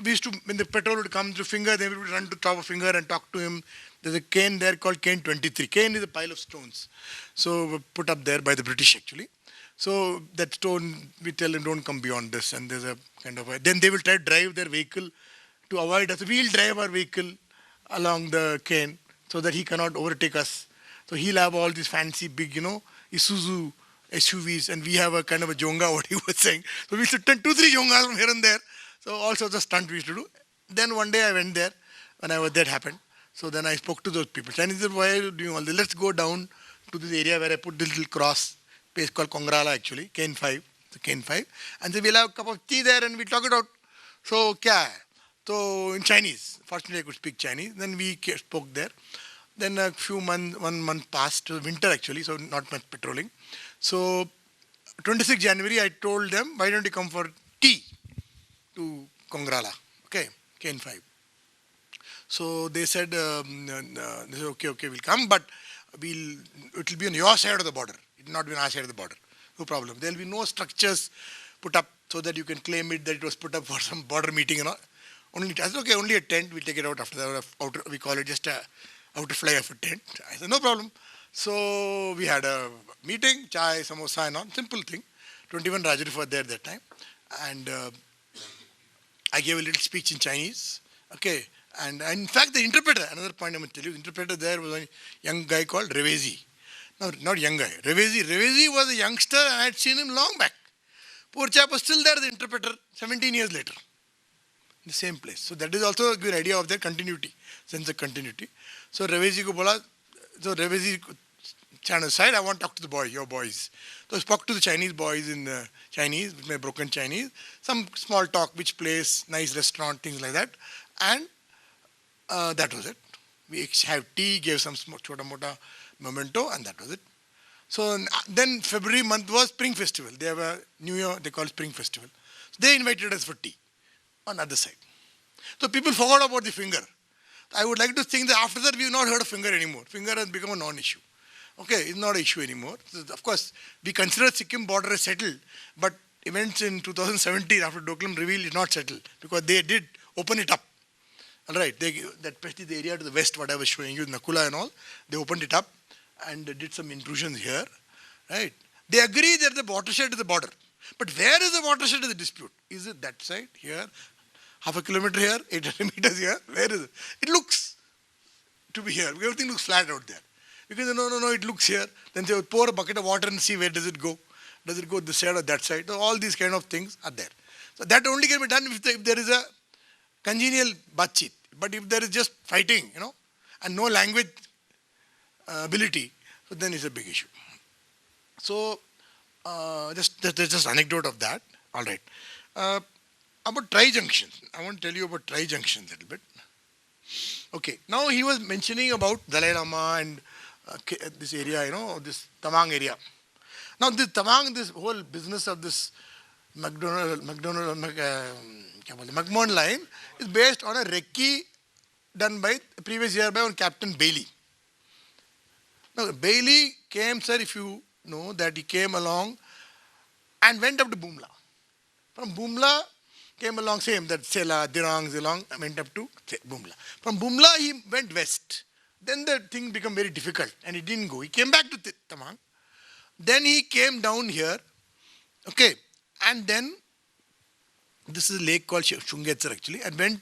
we used to, when the patrol would come through finger, they would run to top of finger and talk to him. There's a cane there called cane 23. Cane is a pile of stones. So put up there by the British actually. So that stone, we tell them don't come beyond this, and there's a kind of then they will try to drive their vehicle to avoid us. We'll drive our vehicle along the cane so that he cannot overtake us. So he'll have all these fancy big, Isuzu SUVs, and we have a kind of a jonga, what he was saying. So we used to turn 2-3 jongas from here and there. So all sorts of stunt we used to do. Then one day I went there, when that happened. So then I spoke to those people. Chinese said, why are you doing all this? Let's go down to this area where I put this little cross, place called Kongrala actually, Cane 5, and so we'll have a cup of tea there and we talk it out. So, kya hai? So in Chinese, fortunately I could speak Chinese, then we spoke there. Then a few months, 1 month passed, winter actually, so not much patrolling. So 26 January I told them, why don't you come for tea to Kongrala, okay, Cane 5. So they said, okay, we'll come, but it will be on your side of the border. It will not be on our side of the border. No problem. There will be no structures put up so that you can claim it that it was put up for some border meeting and all. Only a tent. We'll take it out after that. We call it just a outer fly of a tent. I said, no problem. So we had a meeting, chai, samosa and all. Simple thing. 21 Rajarif were there that time. And I gave a little speech in Chinese. Okay. And in fact, the interpreter, another point I'm going to tell you, the interpreter there was a young guy called Revezi. No, not young guy. Revezi was a youngster, and I had seen him long back. Poor chap was still there, the interpreter, 17 years later. In the same place. So that is also a good idea of their continuity, sense of continuity. So Revezi ko bola, so Revezi stand aside, I want to talk to the boy, your boys. So I spoke to the Chinese boys in Chinese, with my broken Chinese, some small talk, which place, nice restaurant, things like that. And that was it. We have tea, gave some chota mota memento, and that was it. So then February month was Spring Festival. They have a New Year, they call Spring Festival. So they invited us for tea on the other side. So people forgot about the finger. I would like to think that after that we have not heard of finger anymore. Finger has become a non-issue. Okay, it's not an issue anymore. So of course, we consider Sikkim border as settled, but events in 2017 after Doklam revealed is not settled because they did open it up. All right, especially the area to the west, what I was showing you, Nakula and all, they opened it up and did some intrusions here. Right? They agree that the watershed is the border. But where is the watershed is the dispute? Is it that side, here, half a kilometer here, 800 meters here? Where is it? It looks to be here. Everything looks flat out there. Because no, it looks here. Then they would pour a bucket of water and see where does it go. Does it go this side or that side? So all these kind of things are there. So that only can be done if there is a congenial batchit. But if there is just fighting, and no language ability, so then it's a big issue. So just anecdote of that. All right. About tri-junctions. I want to tell you about tri-junctions a little bit. Okay. Now he was mentioning about Dalai Lama and this area, this Tawang area. Now this Tawang, this whole business of this McMahon line is based on a recce done by the previous year by one Captain Bailey. Now Bailey came, sir, if you know that he came along and went up to Bumla. From Bumla came along, same, that Sela, Dirang, Zilong, went up to Bumla. From Bumla he went west. Then the thing became very difficult and he didn't go. He came back to Tamang. Then he came down here, okay, and then this is a lake called Shungetsar actually, and went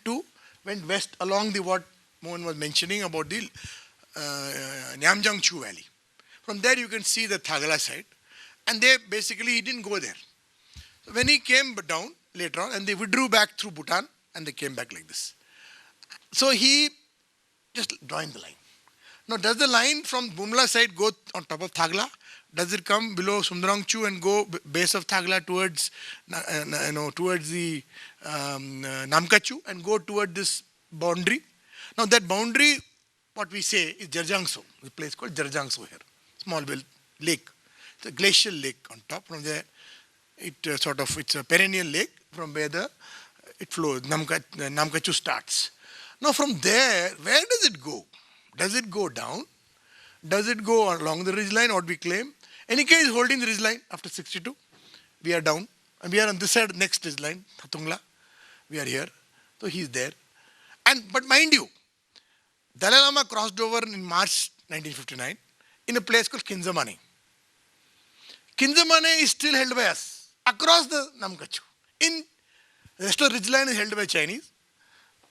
west along the what Mohan was mentioning about the Nyamjang Chu Valley. From there you can see the Thagala side, and they basically he didn't go there. So when he came down later on, and they withdrew back through Bhutan, and they came back like this. So he just joined the line. Now, does the line from Bumla side go on top of Thagla? Does it come below Sundarangchu and go base of Thagla towards the Namkachu and go toward this boundary? Now, that boundary, what we say is Jarjangso, the place called Jarjangso here, small lake. It's a glacial lake on top. From there, it's a perennial lake from where it flows. Namkachu starts. Now, from there, where does it go? Does it go down? Does it go along the ridge line, what we claim? Enika is holding the ridge line after 62. We are down. And we are on this side, next ridge line, Thatungla. We are here. So he is there. But mind you, Dalai Lama crossed over in March 1959 in a place called Kinzamane. Kinzamane is still held by us across the Namkachu. In the rest of the ridge line is held by Chinese.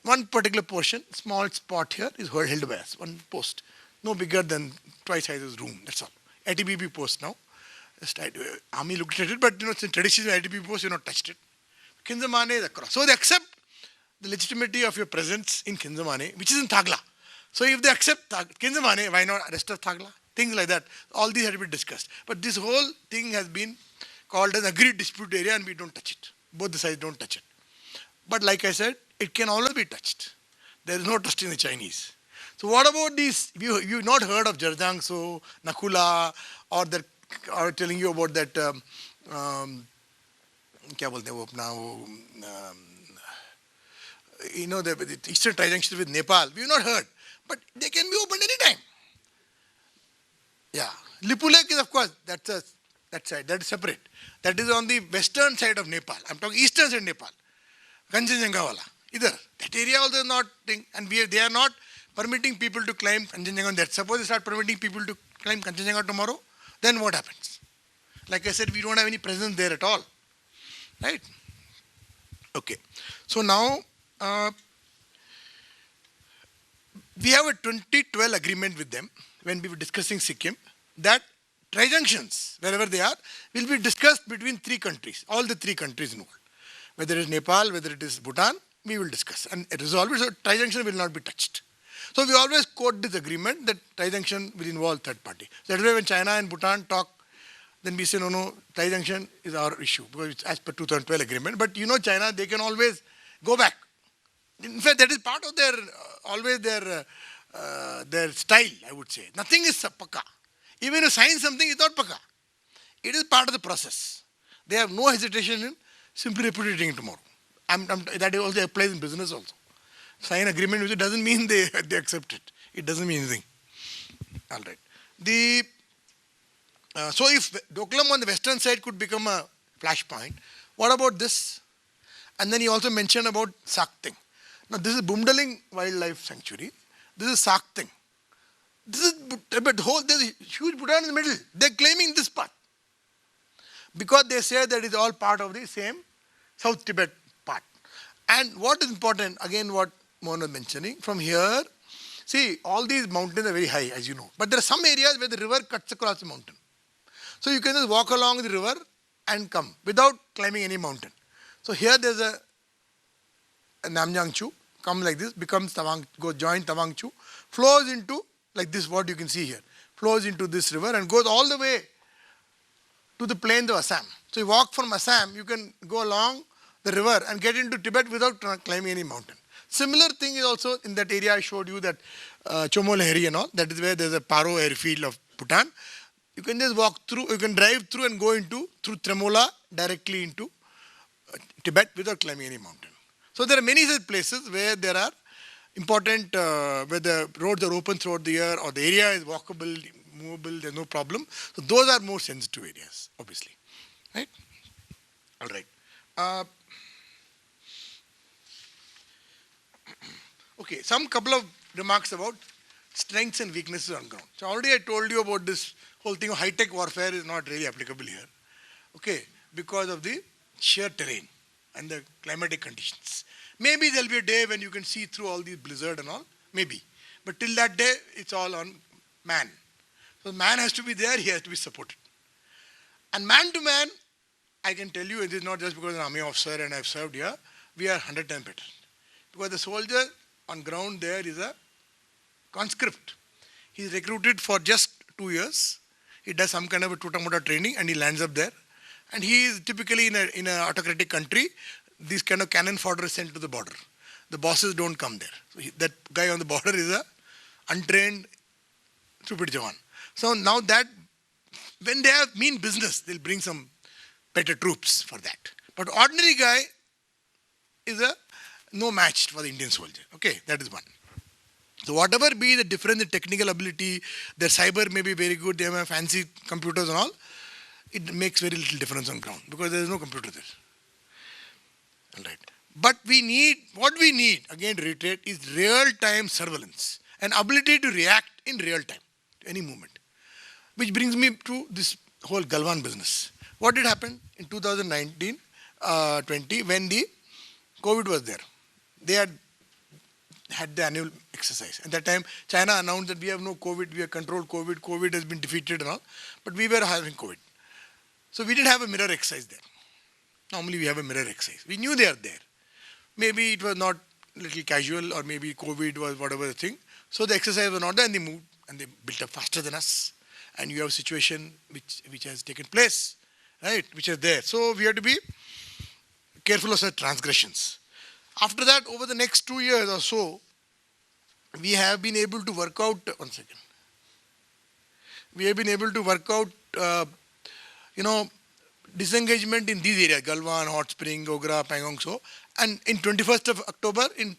One particular portion, small spot here, is held by us. One post. No bigger than twice size as room. That's all. ITBP post now. Army looked at it, but it's a traditional ITBP post, not touched it. Kinzamane is across. So they accept the legitimacy of your presence in Kinzamane, which is in Thagla. So if they accept Kinzamane, why not rest of Thagla? Things like that. All these have to be discussed. But this whole thing has been called an agreed dispute area and we don't touch it. Both the sides don't touch it. But like I said, it can always be touched. There is no trusting the Chinese. So what about these? You've not heard of Jarjangso, Nakula, or telling you about that, the eastern tri-junction with Nepal. We've not heard. But they can be opened anytime. Yeah. Lipulek is, of course, that side. That is separate. That is on the western side of Nepal. I'm talking eastern side of Nepal. Kanchenjunga wala. Either. That area also is not, and they are not permitting people to climb Kanchenjunga. That suppose they start permitting people to climb Kanchenjunga tomorrow, then what happens? Like I said, we don't have any presence there at all. Right? Okay. So now, we have a 2012 agreement with them when we were discussing Sikkim that tri-junctions, wherever they are, will be discussed between three countries, all the three countries involved. Whether it is Nepal, whether it is Bhutan, we will discuss and resolve it, so tri-junction will not be touched. So we always quote this agreement that tri-junction will involve third party. So that's why when China and Bhutan talk, then we say, no, tri-junction is our issue because it's as per 2012 agreement. But you know China, they can always go back. In fact, that is part of their, always their style, I would say. Nothing is pakka. Even if you sign something, it's not pakka. It is part of the process. They have no hesitation in simply repudiating it tomorrow. That also applies in business also. Sign agreement with it doesn't mean they accept it. It doesn't mean anything. All right. So if Doklam on the western side could become a flashpoint, what about this? And then he also mentioned about Sakting. Now this is Bumdaling Wildlife Sanctuary. This is Sakting. This is Tibet. There's a huge Bhutan in the middle. They're claiming this part. Because they say that it's all part of the same South Tibet part. And what is important, again what Mohan was mentioning, from here, see, all these mountains are very high, as you know. But there are some areas where the river cuts across the mountain. So you can just walk along the river and come without climbing any mountain. So here there's a Namjangchu, come like this, becomes Tawang, goes join Tawangchu, flows into, like this, what you can see here, flows into this river and goes all the way to the plains of Assam. So you walk from Assam, you can go along the river and get into Tibet without climbing any mountain. Similar thing is also in that area I showed you, that Chomo Lehri and all, that is where there's a Paro airfield of Bhutan. You can just walk through, you can drive through and go into, through Tremola, directly into Tibet without climbing any mountain. So there are many such places where there are important, where the roads are open throughout the year or the area is walkable, movable, there's no problem. So those are more sensitive areas, obviously. Right? All right. Okay, some couple of remarks about strengths and weaknesses on ground. So already I told you about this whole thing of high-tech warfare is not really applicable here. Okay, because of the sheer terrain and the climatic conditions. Maybe there'll be a day when you can see through all these blizzard and all, maybe. But till that day, it's all on man. So man has to be there, he has to be supported. And man to man, I can tell you, it is not just because I'm an army officer and I've served here, we are 100 times better. Because the soldier on ground there is a conscript. He's recruited for just 2 years. He does some kind of a tutamota training and he lands up there. And he is typically in an autocratic country, this kind of cannon fodder is sent to the border. The bosses don't come there. So that guy on the border is a untrained, stupid Jawan. So now that, when they have mean business, they'll bring some better troops for that. But ordinary guy is a no match for the Indian soldier. Okay, that is one. So whatever be the difference in technical ability, their cyber may be very good, they have fancy computers and all, it makes very little difference on ground because there is no computer there. All right. But what we need, again to reiterate, is real-time surveillance and ability to react in real time to any movement. Which brings me to this whole Galwan business. What did happen in 2019-20 when the COVID was there? They had the annual exercise. At that time, China announced that we have no COVID, we have controlled COVID, COVID has been defeated and all, but we were having COVID. So we didn't have a mirror exercise there. Normally we have a mirror exercise. We knew they are there. Maybe it was not a little casual or maybe COVID was whatever the thing. So the exercise was not there and they moved and they built up faster than us. And you have a situation which has taken place, right, which is there. So we have to be careful of such transgressions. After that, over the next 2 years or so, we have been able to work out, we have been able to work out, disengagement in these areas, Galwan, Hot Spring, Gogra, Pangong, so. And in 21st of October, in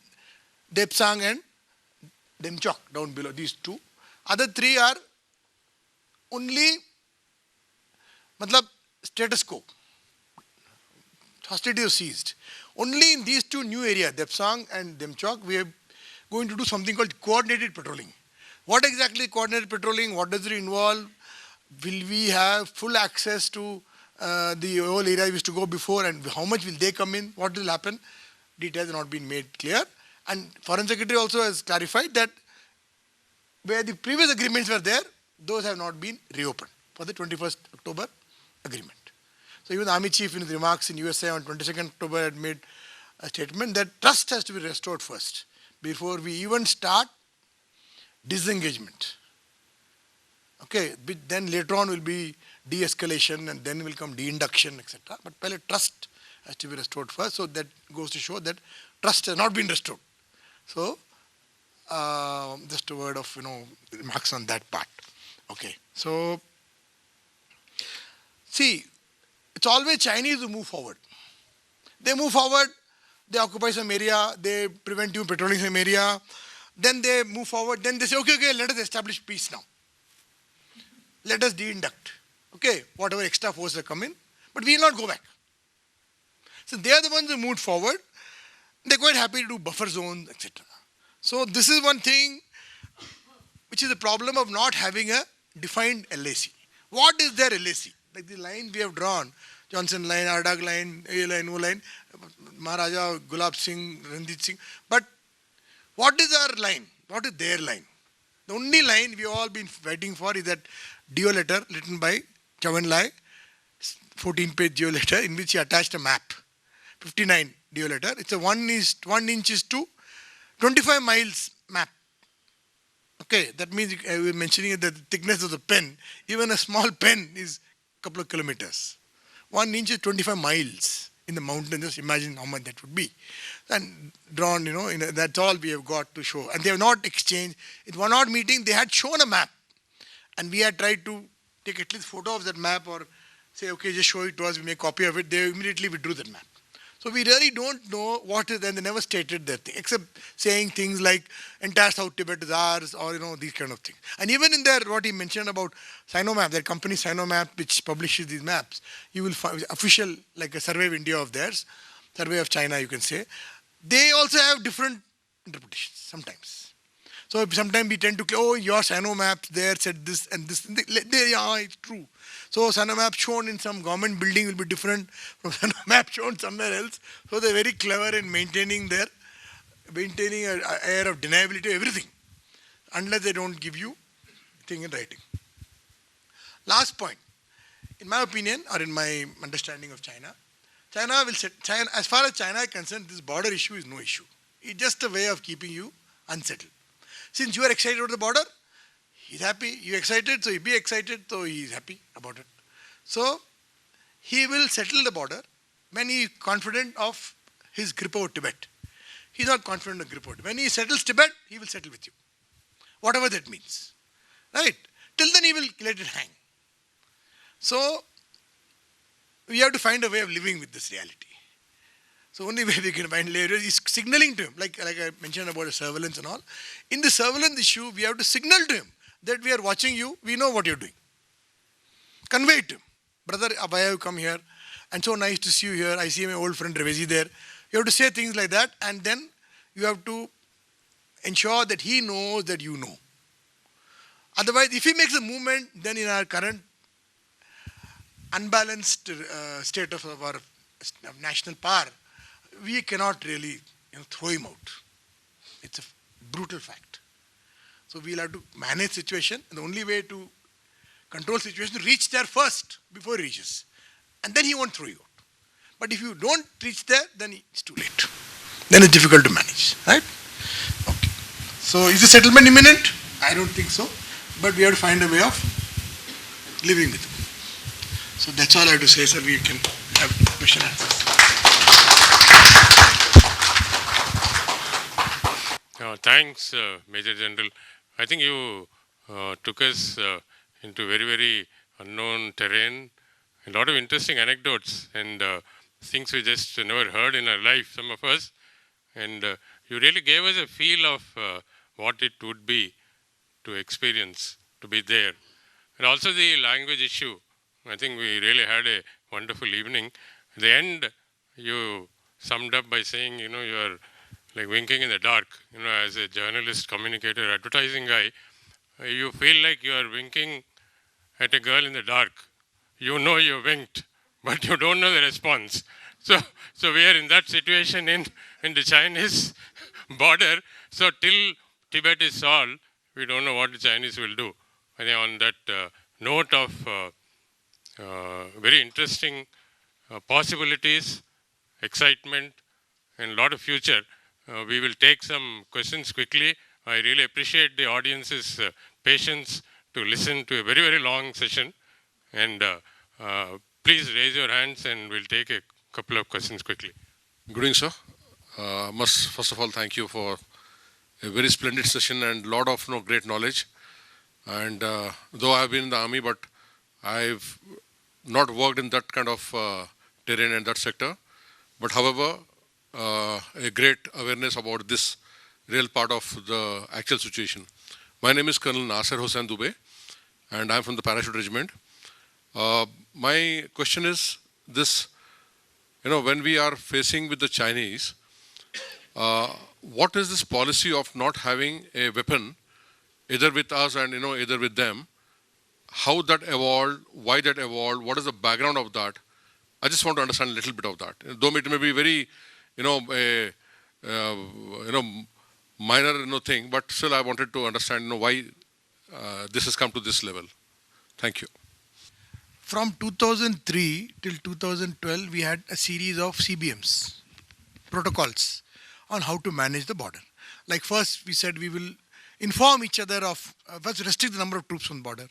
Depsang and Demchok, down below, these two. Other three are only, status quo. Hostilities are ceased. Only in these two new areas, Depsang and Demchok, we are going to do something called coordinated patrolling. What exactly coordinated patrolling? What does it involve? Will we have full access to the whole area we used to go before and how much will they come in? What will happen? Details have not been made clear. And Foreign Secretary also has clarified that where the previous agreements were there, those have not been reopened for the 21st October agreement. So even the Army Chief in his remarks in USA on 22nd October had made a statement that trust has to be restored first before we even start disengagement. Okay, then later on will be de-escalation and then will come de-induction, etc. But trust has to be restored first. So that goes to show that trust has not been restored. So just a word of remarks on that part. Okay, so see, it's always Chinese who move forward. They move forward, they occupy some area, they prevent you patrolling some area, then they move forward, then they say, okay, let us establish peace now. Let us de-induct. Okay, whatever extra force that come in, but we will not go back. So they are the ones who moved forward. They're quite happy to do buffer zones, etc. So this is one thing which is the problem of not having a defined LAC. What is their LAC? Like the line we have drawn, Johnson line, Ardag line, A line, O line, Maharaja, Gulab Singh, Ranjit Singh. But what is our line? What is their line? The only line we have all been fighting for is that DO letter written by Chavan Lai, 14-page DO letter in which he attached a map, 59 DO letter. It's a 1 inch is to 25 miles map. Okay, that means we were mentioning that the thickness of the pen, even a small pen is a couple of kilometers. 1 inch is 25 miles in the mountain. Just imagine how much that would be. And drawn, that's all we have got to show. And they have not exchanged. In one odd meeting, they had shown a map. And we had tried to take at least photo of that map or say, okay, just show it to us, we make a copy of it. They immediately withdrew that map. So we really don't know what is, and they never stated that thing, except saying things like entire South Tibet is ours, or these kind of things. And even in there, what he mentioned about Sinomap, their company Sinomap, which publishes these maps, you will find official, like a survey of India of theirs, survey of China, you can say. They also have different interpretations sometimes. So sometimes we tend to, your Sinomap there said this and this. Yeah, it's true. So Sinomap shown in some government building will be different from Sinomap shown somewhere else. So they're very clever in maintaining an air of deniability of everything, unless they don't give you thing in writing. Last point, in my opinion or in my understanding of China will set, as far as China is concerned, this border issue is no issue. It's just a way of keeping you unsettled. Since you are excited about the border, he's happy. You're excited, so you be excited, so he's happy about it. So he will settle the border when he is confident of his grip over Tibet. He's not confident of grip over Tibet. When he settles Tibet, he will settle with you. Whatever that means. Right? Till then he will let it hang. So we have to find a way of living with this reality. So only way we can find later is signaling to him, like I mentioned about the surveillance and all. In the surveillance issue, we have to signal to him that we are watching you, we know what you're doing. Convey it to him. Brother, why have you come here? And so nice to see you here. I see my old friend Revezi there. You have to say things like that, and then you have to ensure that he knows that you know. Otherwise, if he makes a movement, then in our current unbalanced state of our national power, we cannot really throw him out. It's a brutal fact. So we'll have to manage situation, and the only way to control situation is to reach there first before he reaches. And then he won't throw you out. But if you don't reach there, then it's too late. Then it's difficult to manage, right? Okay. So is the settlement imminent? I don't think so. But we have to find a way of living with it. So that's all I have to say, sir. We can have question and answers. Thanks, Major General. I think you took us into very, very unknown terrain. A lot of interesting anecdotes and things we just never heard in our life, some of us. And you really gave us a feel of what it would be to experience, to be there. And also the language issue. I think we really had a wonderful evening. At the end, you summed up by saying, you are like winking in the dark. As a journalist, communicator, advertising guy, you feel like you are winking at a girl in the dark. You know you winked, but you don't know the response. So we are in that situation in the Chinese border. So till Tibet is solved, we don't know what the Chinese will do. I think on that note of very interesting possibilities, excitement, and a lot of future, we will take some questions quickly. I really appreciate the audience's patience to listen to a very, very long session. And please raise your hands and we'll take a couple of questions quickly. Good evening, sir. Must first of all thank you for a very splendid session and lot of great knowledge. And though I've been in the army, but I've not worked in that kind of terrain and that sector. But however, a great awareness about this real part of the actual situation. My name is Colonel Nasser Hossain Dubey, and I'm from the Parachute Regiment. My question is this: when we are facing with the Chinese, what is this policy of not having a weapon, either with us and either with them? How that evolved? Why that evolved? What is the background of that? I just want to understand a little bit of that. Though it may be very, minor thing, but still I wanted to understand why this has come to this level. Thank you. From 2003 till 2012, we had a series of CBMs, protocols, on how to manage the border. Like first, we said we will inform each other of, first restrict the number of troops on the border.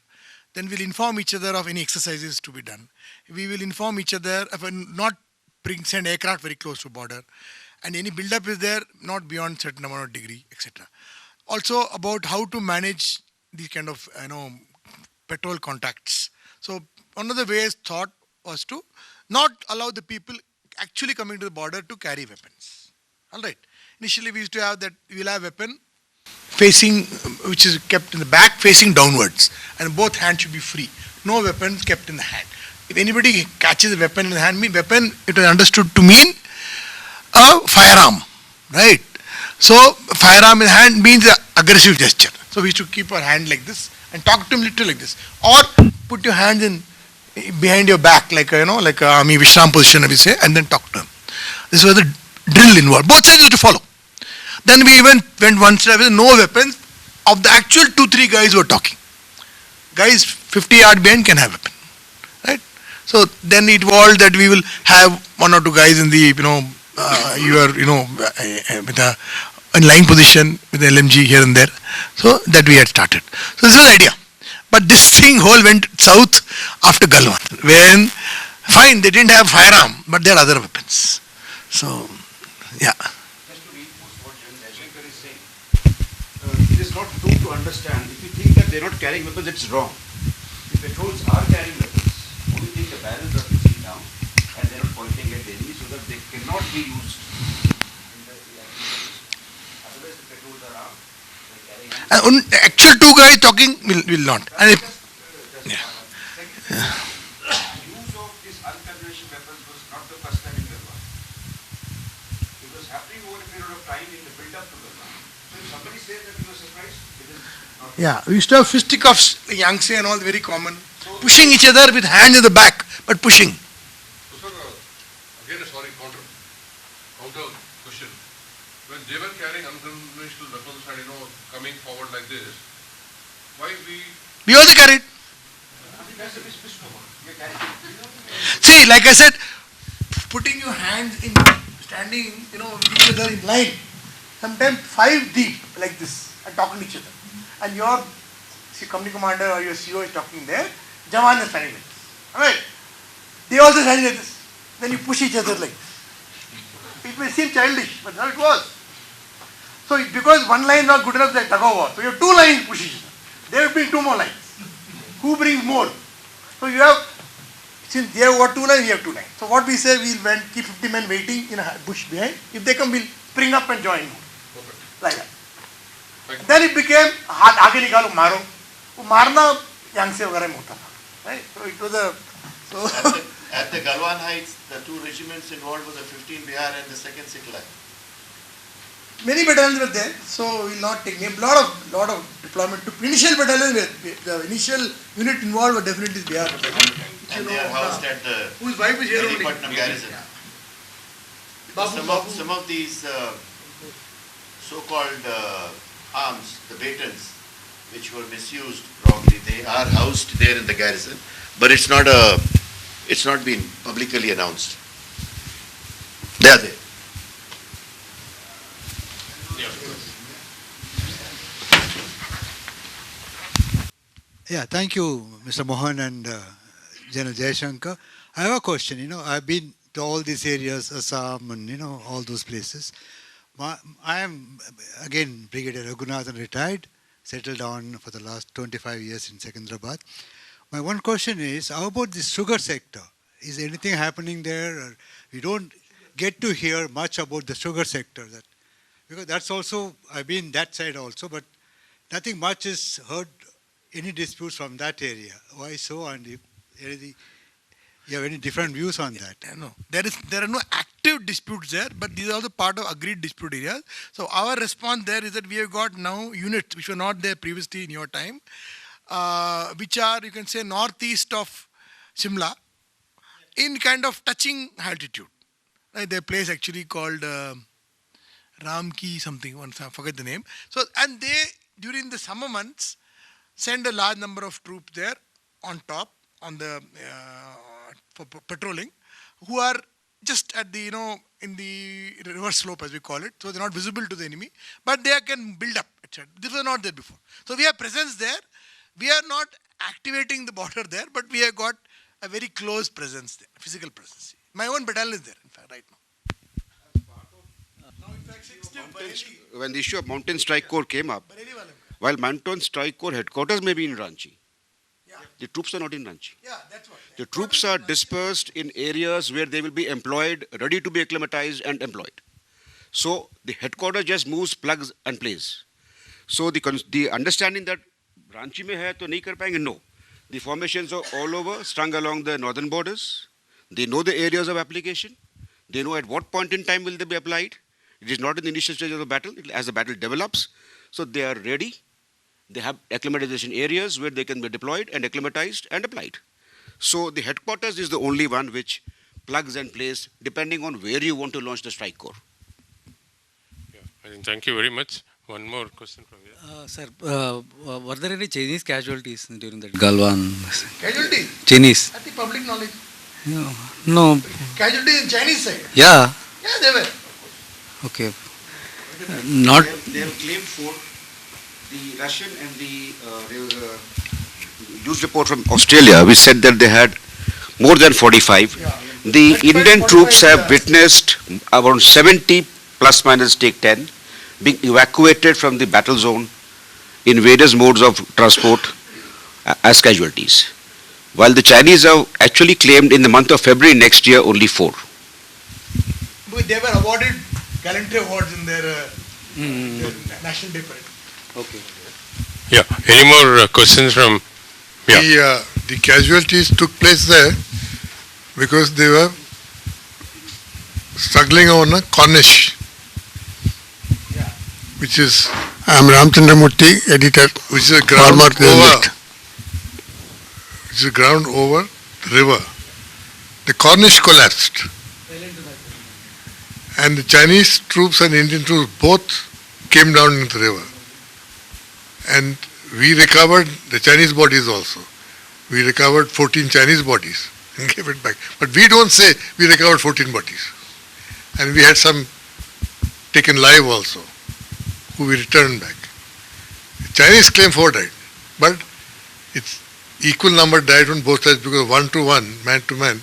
Then we'll inform each other of any exercises to be done. We will inform each other of not send aircraft very close to border. And any build-up is there, not beyond certain amount of degree, etc. Also about how to manage these kind of, patrol contacts. So one of the ways thought was to not allow the people actually coming to the border to carry weapons. All right. Initially, we used to have that we'll have weapon facing, which is kept in the back, facing downwards, and both hands should be free. No weapons kept in the hand. If anybody catches a weapon in the hand, weapon, it was understood to mean a firearm, right? So firearm in the hand means an aggressive gesture. So we used to keep our hand like this and talk to him literally like this, or put your hands in behind your back, like like a army Vishram position, we say, and then talk to him. This was the drill involved. Both sides used to follow. Then we even went one step with no weapons. Of the actual 2-3 guys who were talking, guys 50 yards behind can have weapon, right? So then it evolved that we will have 1 or 2 guys in the with a in lying position with the LMG here and there. So that we had started. So this was the idea. But this thing whole went south after Galwan, when fine they didn't have firearm, but they had other weapons. So yeah. Just to reinforce what General Jaishankar is saying, it is not true to understand. If you think that they are not carrying weapons, it's wrong. The patrols are carrying weapons. Only thing, the barrels are facing down and they are not pointing at the enemy so that they cannot be used in the activities. Otherwise, the patrols are armed. And actual 2 guys talking will not. And if, Use of these unconventional weapons was not the first time in Galwan. It was happening over a period of time in the build-up to Galwan. So if somebody says that he was surprised, it is not. yeah, we used to have fisticuffs, Yangtze and all, very common. Pushing each other with hands in the back, but pushing. So, sir, again a counter question. When they were carrying unconventional weapons and coming forward like this, why We also carried. That's a misnomer. We are carrying. See, like I said, putting your hands in, standing, with each other in line, sometimes 5 deep, like this, and talking to each other. And your company commander or your CEO is talking there, Jawan is standing like this. Alright? They also standing like this. Then you push each other like this. It may seem childish, but that's how it was. So because one line is not good enough, like tug of war. So you have 2 lines push each other. There will be 2 more lines. Who brings more? So you have, since they have got 2 lines, we have 2 lines. So what we say, we'll keep 50 men waiting in a bush behind. If they come, we'll spring up and join. Like that. Then it became, हाथ आगे निकालो मारो. वो मारना Yangtze वगैरह में होता था. Right? So it was a, so At the Galwan Heights, the 2 regiments involved were the 15 Bihar and the 2nd Sikh. many battalions were there, so we'll not take name. Lot of deployment. Initial battalions, the initial unit involved were definitely Bihar battalion. And they are housed at the Whose wife is here only. Patnam garrison. Some of these so-called arms, the batons, which were misused wrongly. They are housed there in the garrison, but it's not been publicly announced. They are there. Yeah, thank you, Mr. Mohan and General Jaishankar. I have a question. I've been to all these areas, Assam and, all those places. I am, again, Brigadier Raghunathan, retired, settled down for the last 25 years in Secunderabad. My one question is, how about the sugar sector? Is anything happening there? Or we don't get to hear much about the sugar sector. Because that's also, I've been that side also, but nothing much is heard, any disputes from that area. Why so? And if you have any different views on that? No, there are no active disputes there, but these are also part of agreed dispute areas. So our response there is that we have got now units which were not there previously in your time, which are, you can say, northeast of Shimla, in kind of touching altitude. Right? There's a place actually called Ramki something, once I forget the name. So, and they, during the summer months, send a large number of troops there on top, on the for patrolling, who are just at the, in the reverse slope as we call it, so they're not visible to the enemy, but they can build up, etc. This was not there before. So we have presence there. We are not activating the border there, but we have got a very close presence there, physical presence. My own battalion is there, in fact, right now. When the issue of Mountain Strike Corps came up, while Mountain Strike Corps headquarters may be in Ranchi, the troops are not in Ranchi. Yeah, that's what. The troops are dispersed in areas where they will be employed, ready to be acclimatized and employed. So the headquarters just moves, plugs and plays. So the understanding that Ranchi mein hai to nahi kar payenge, no. The formations are all over, strung along the northern borders. They know the areas of application. They know at what point in time will they be applied. It is not in the initial stage of the battle. As the battle develops, so they are ready. They have acclimatization areas where they can be deployed and acclimatized and applied. So the headquarters is the only one which plugs and plays depending on where you want to launch the strike corps. Yeah, I think thank you very much. One more question from you. Sir, were there any Chinese casualties during that Galwan? Casualties? Chinese? I think public knowledge. No. Casualties in Chinese side? Yeah. Yeah, they were. Okay. Not. They have claimed for the Russian and there was a news report from Australia which said that they had more than 45. Yeah. The Indian troops have witnessed around 70 plus minus take 10 being evacuated from the battle zone in various modes of transport as casualties. While the Chinese have actually claimed in the month of February next year only 4. But they were awarded gallantry awards in their national day parade. Okay. Yeah, any more questions from? Yeah. The casualties took place there because they were struggling on a Cornish, which is, I am Ramchandramurthy, editor. which is a ground Farmer journalist. which is a ground over the river. The Cornish collapsed, and the Chinese troops and Indian troops both came down into the river. And we recovered the Chinese bodies also. We recovered 14 Chinese bodies and gave it back. But we don't say we recovered 14 bodies. And we had some taken live also, who we returned back. The Chinese claim 4 died. But it's equal number died on both sides because 1 to 1, man to man,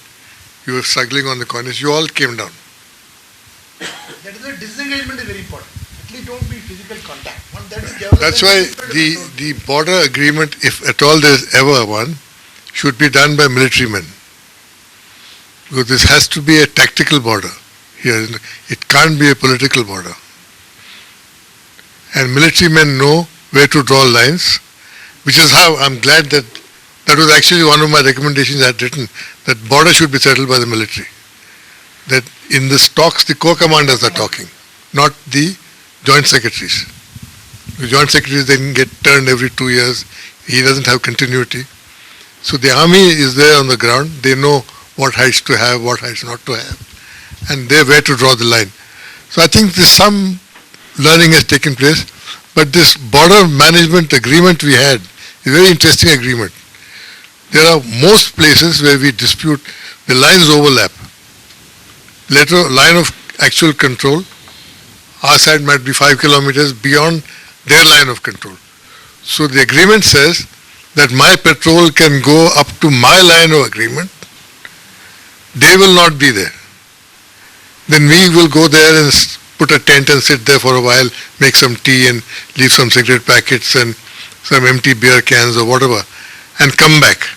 you were struggling on the Cornish. You all came down. That is why disengagement is very important. At least don't be physical contact. That's why the border agreement, if at all there is ever one, should be done by military men. Because this has to be a tactical border here. It can't be a political border. And military men know where to draw lines, which is how I'm glad that was actually one of my recommendations I had written, that border should be settled by the military. That in the talks, the corps commanders are talking, not the joint secretaries. The joint secretaries then get turned every 2 years. He doesn't have continuity. So the army is there on the ground. They know what heights to have, what heights not to have. And they're where to draw the line. So I think some learning has taken place. But this border management agreement we had is a very interesting agreement. There are most places where we dispute, the lines overlap. Line of actual control, our side might be 5 kilometers beyond their line of control. So the agreement says that my patrol can go up to my line of agreement. They will not be there. Then we will go there and put a tent and sit there for a while, make some tea and leave some cigarette packets and some empty beer cans or whatever, and come back.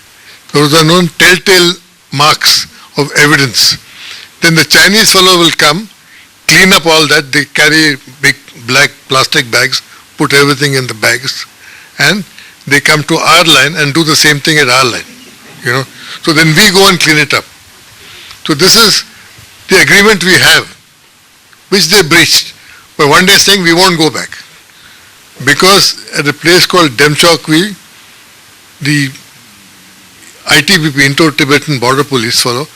Those are known telltale marks of evidence. Then the Chinese fellow will come, clean up all that. They carry big black plastic bags, put everything in the bags, and they come to our line and do the same thing at our line. So then we go and clean it up. So this is the agreement we have, which they breached. But one day saying we won't go back. Because at a place called Demchokwi, the ITBP, Indo-Tibetan Border Police fellow,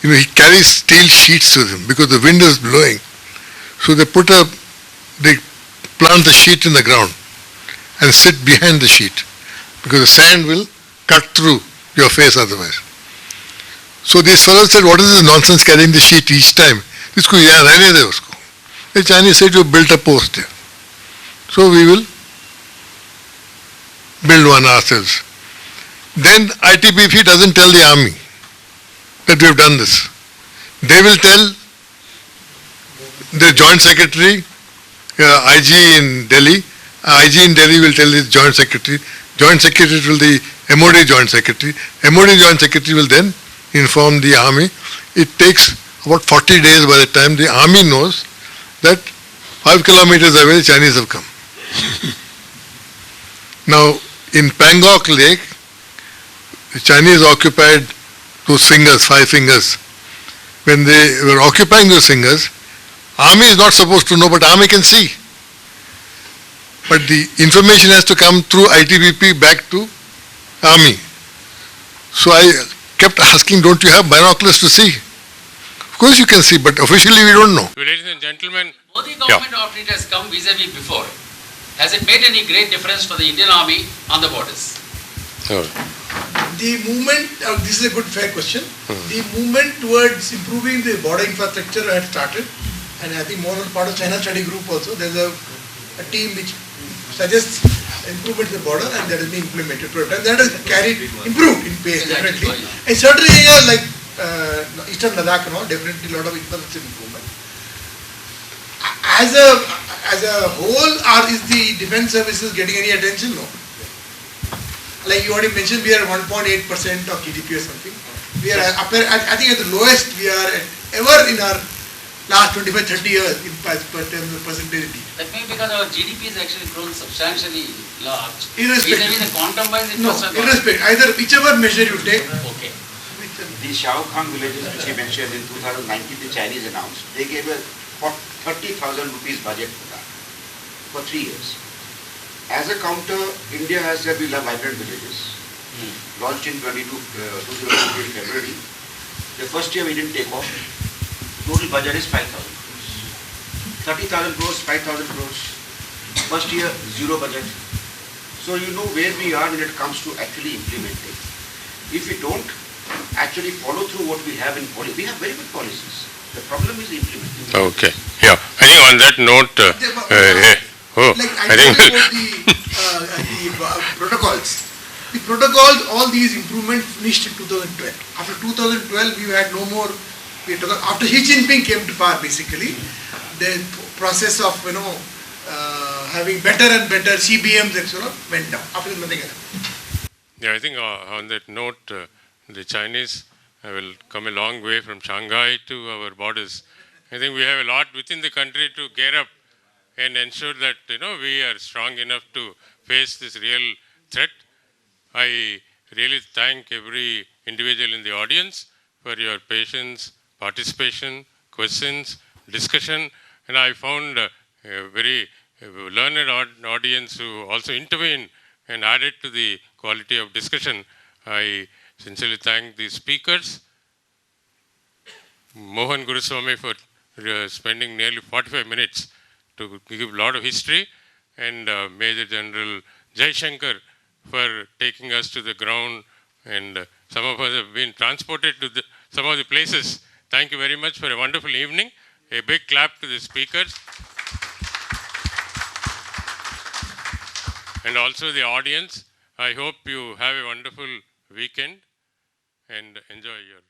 he carries steel sheets with him because the wind is blowing. So they plant the sheet in the ground and sit behind the sheet because the sand will cut through your face otherwise. So these fellows said, what is this nonsense carrying the sheet each time? Isko yahan rehne de usko. The Chinese said, you built a post there. So we will build one ourselves. Then ITBP doesn't tell the army that we have done this. They will tell the Joint Secretary, IG in Delhi. IG in Delhi will tell his Joint Secretary. Joint Secretary will the MOD Joint Secretary. MOD Joint Secretary will then inform the army. It takes about 40 days by the time the army knows that 5 kilometers away the Chinese have come. Now, in Pangok Lake, the Chinese occupied those fingers, 5 fingers. When they were occupying those fingers, army is not supposed to know, but army can see. But the information has to come through ITBP back to army. So I kept asking, don't you have binoculars to see? Of course you can see, but officially we don't know. Ladies and gentlemen, Modi government after it has come vis-a-vis before, has it made any great difference for the Indian Army on the borders? The movement, this is a good fair question, the movement towards improving the border infrastructure had started, and I think more on part of China Study Group also, there's a team which suggests improvement in the border and that has been implemented. And that has improved in pace, definitely. In certain areas like Eastern Ladakh, definitely a lot of infrastructure improvement. As a whole, is the defense services getting any attention? No. Like you already mentioned, we are at 1.8% of GDP or something. We are I think at the lowest we are ever in our last 25-30 years in terms of percentage. That may be because our GDP is actually grown substantially large. Irrespective. The quantum-wise it No, was irrespective. Either whichever measure you take. Okay. The Shao Kang villages which he mentioned in 2019, the Chinese announced, they gave a 30,000 rupees budget for that for 3 years. As a counter, India has said we love vibrant villages. Launched in 2020 February. The first year we didn't take off. Total budget is 5,000 crores. 30,000 crores, 5,000 crores. First year, zero budget. So you know where we are when it comes to actually implementing. If we don't actually follow through what we have in policy, we have very good policies. The problem is implementing. okay, yeah. I think on that note, I think about the protocols. The protocols, all these improvements finished in 2012. After 2012, we had no more. After Xi Jinping came to power, basically, the process of having better and better CBMs etc. went down. After nothing else. Yeah, I think on that note, the Chinese will come a long way from Shanghai to our borders. I think we have a lot within the country to gear up and ensure that we are strong enough to face this real threat. I really thank every individual in the audience for your patience, participation, questions, discussion, and I found a very learned audience who also intervened and added to the quality of discussion. I sincerely thank the speakers, Mohan Guruswamy for spending nearly 45 minutes to give a lot of history, and Major General Jaishankar for taking us to the ground, and some of us have been transported to some of the places. Thank you very much for a wonderful evening. A big clap to the speakers and also the audience. I hope you have a wonderful weekend and enjoy your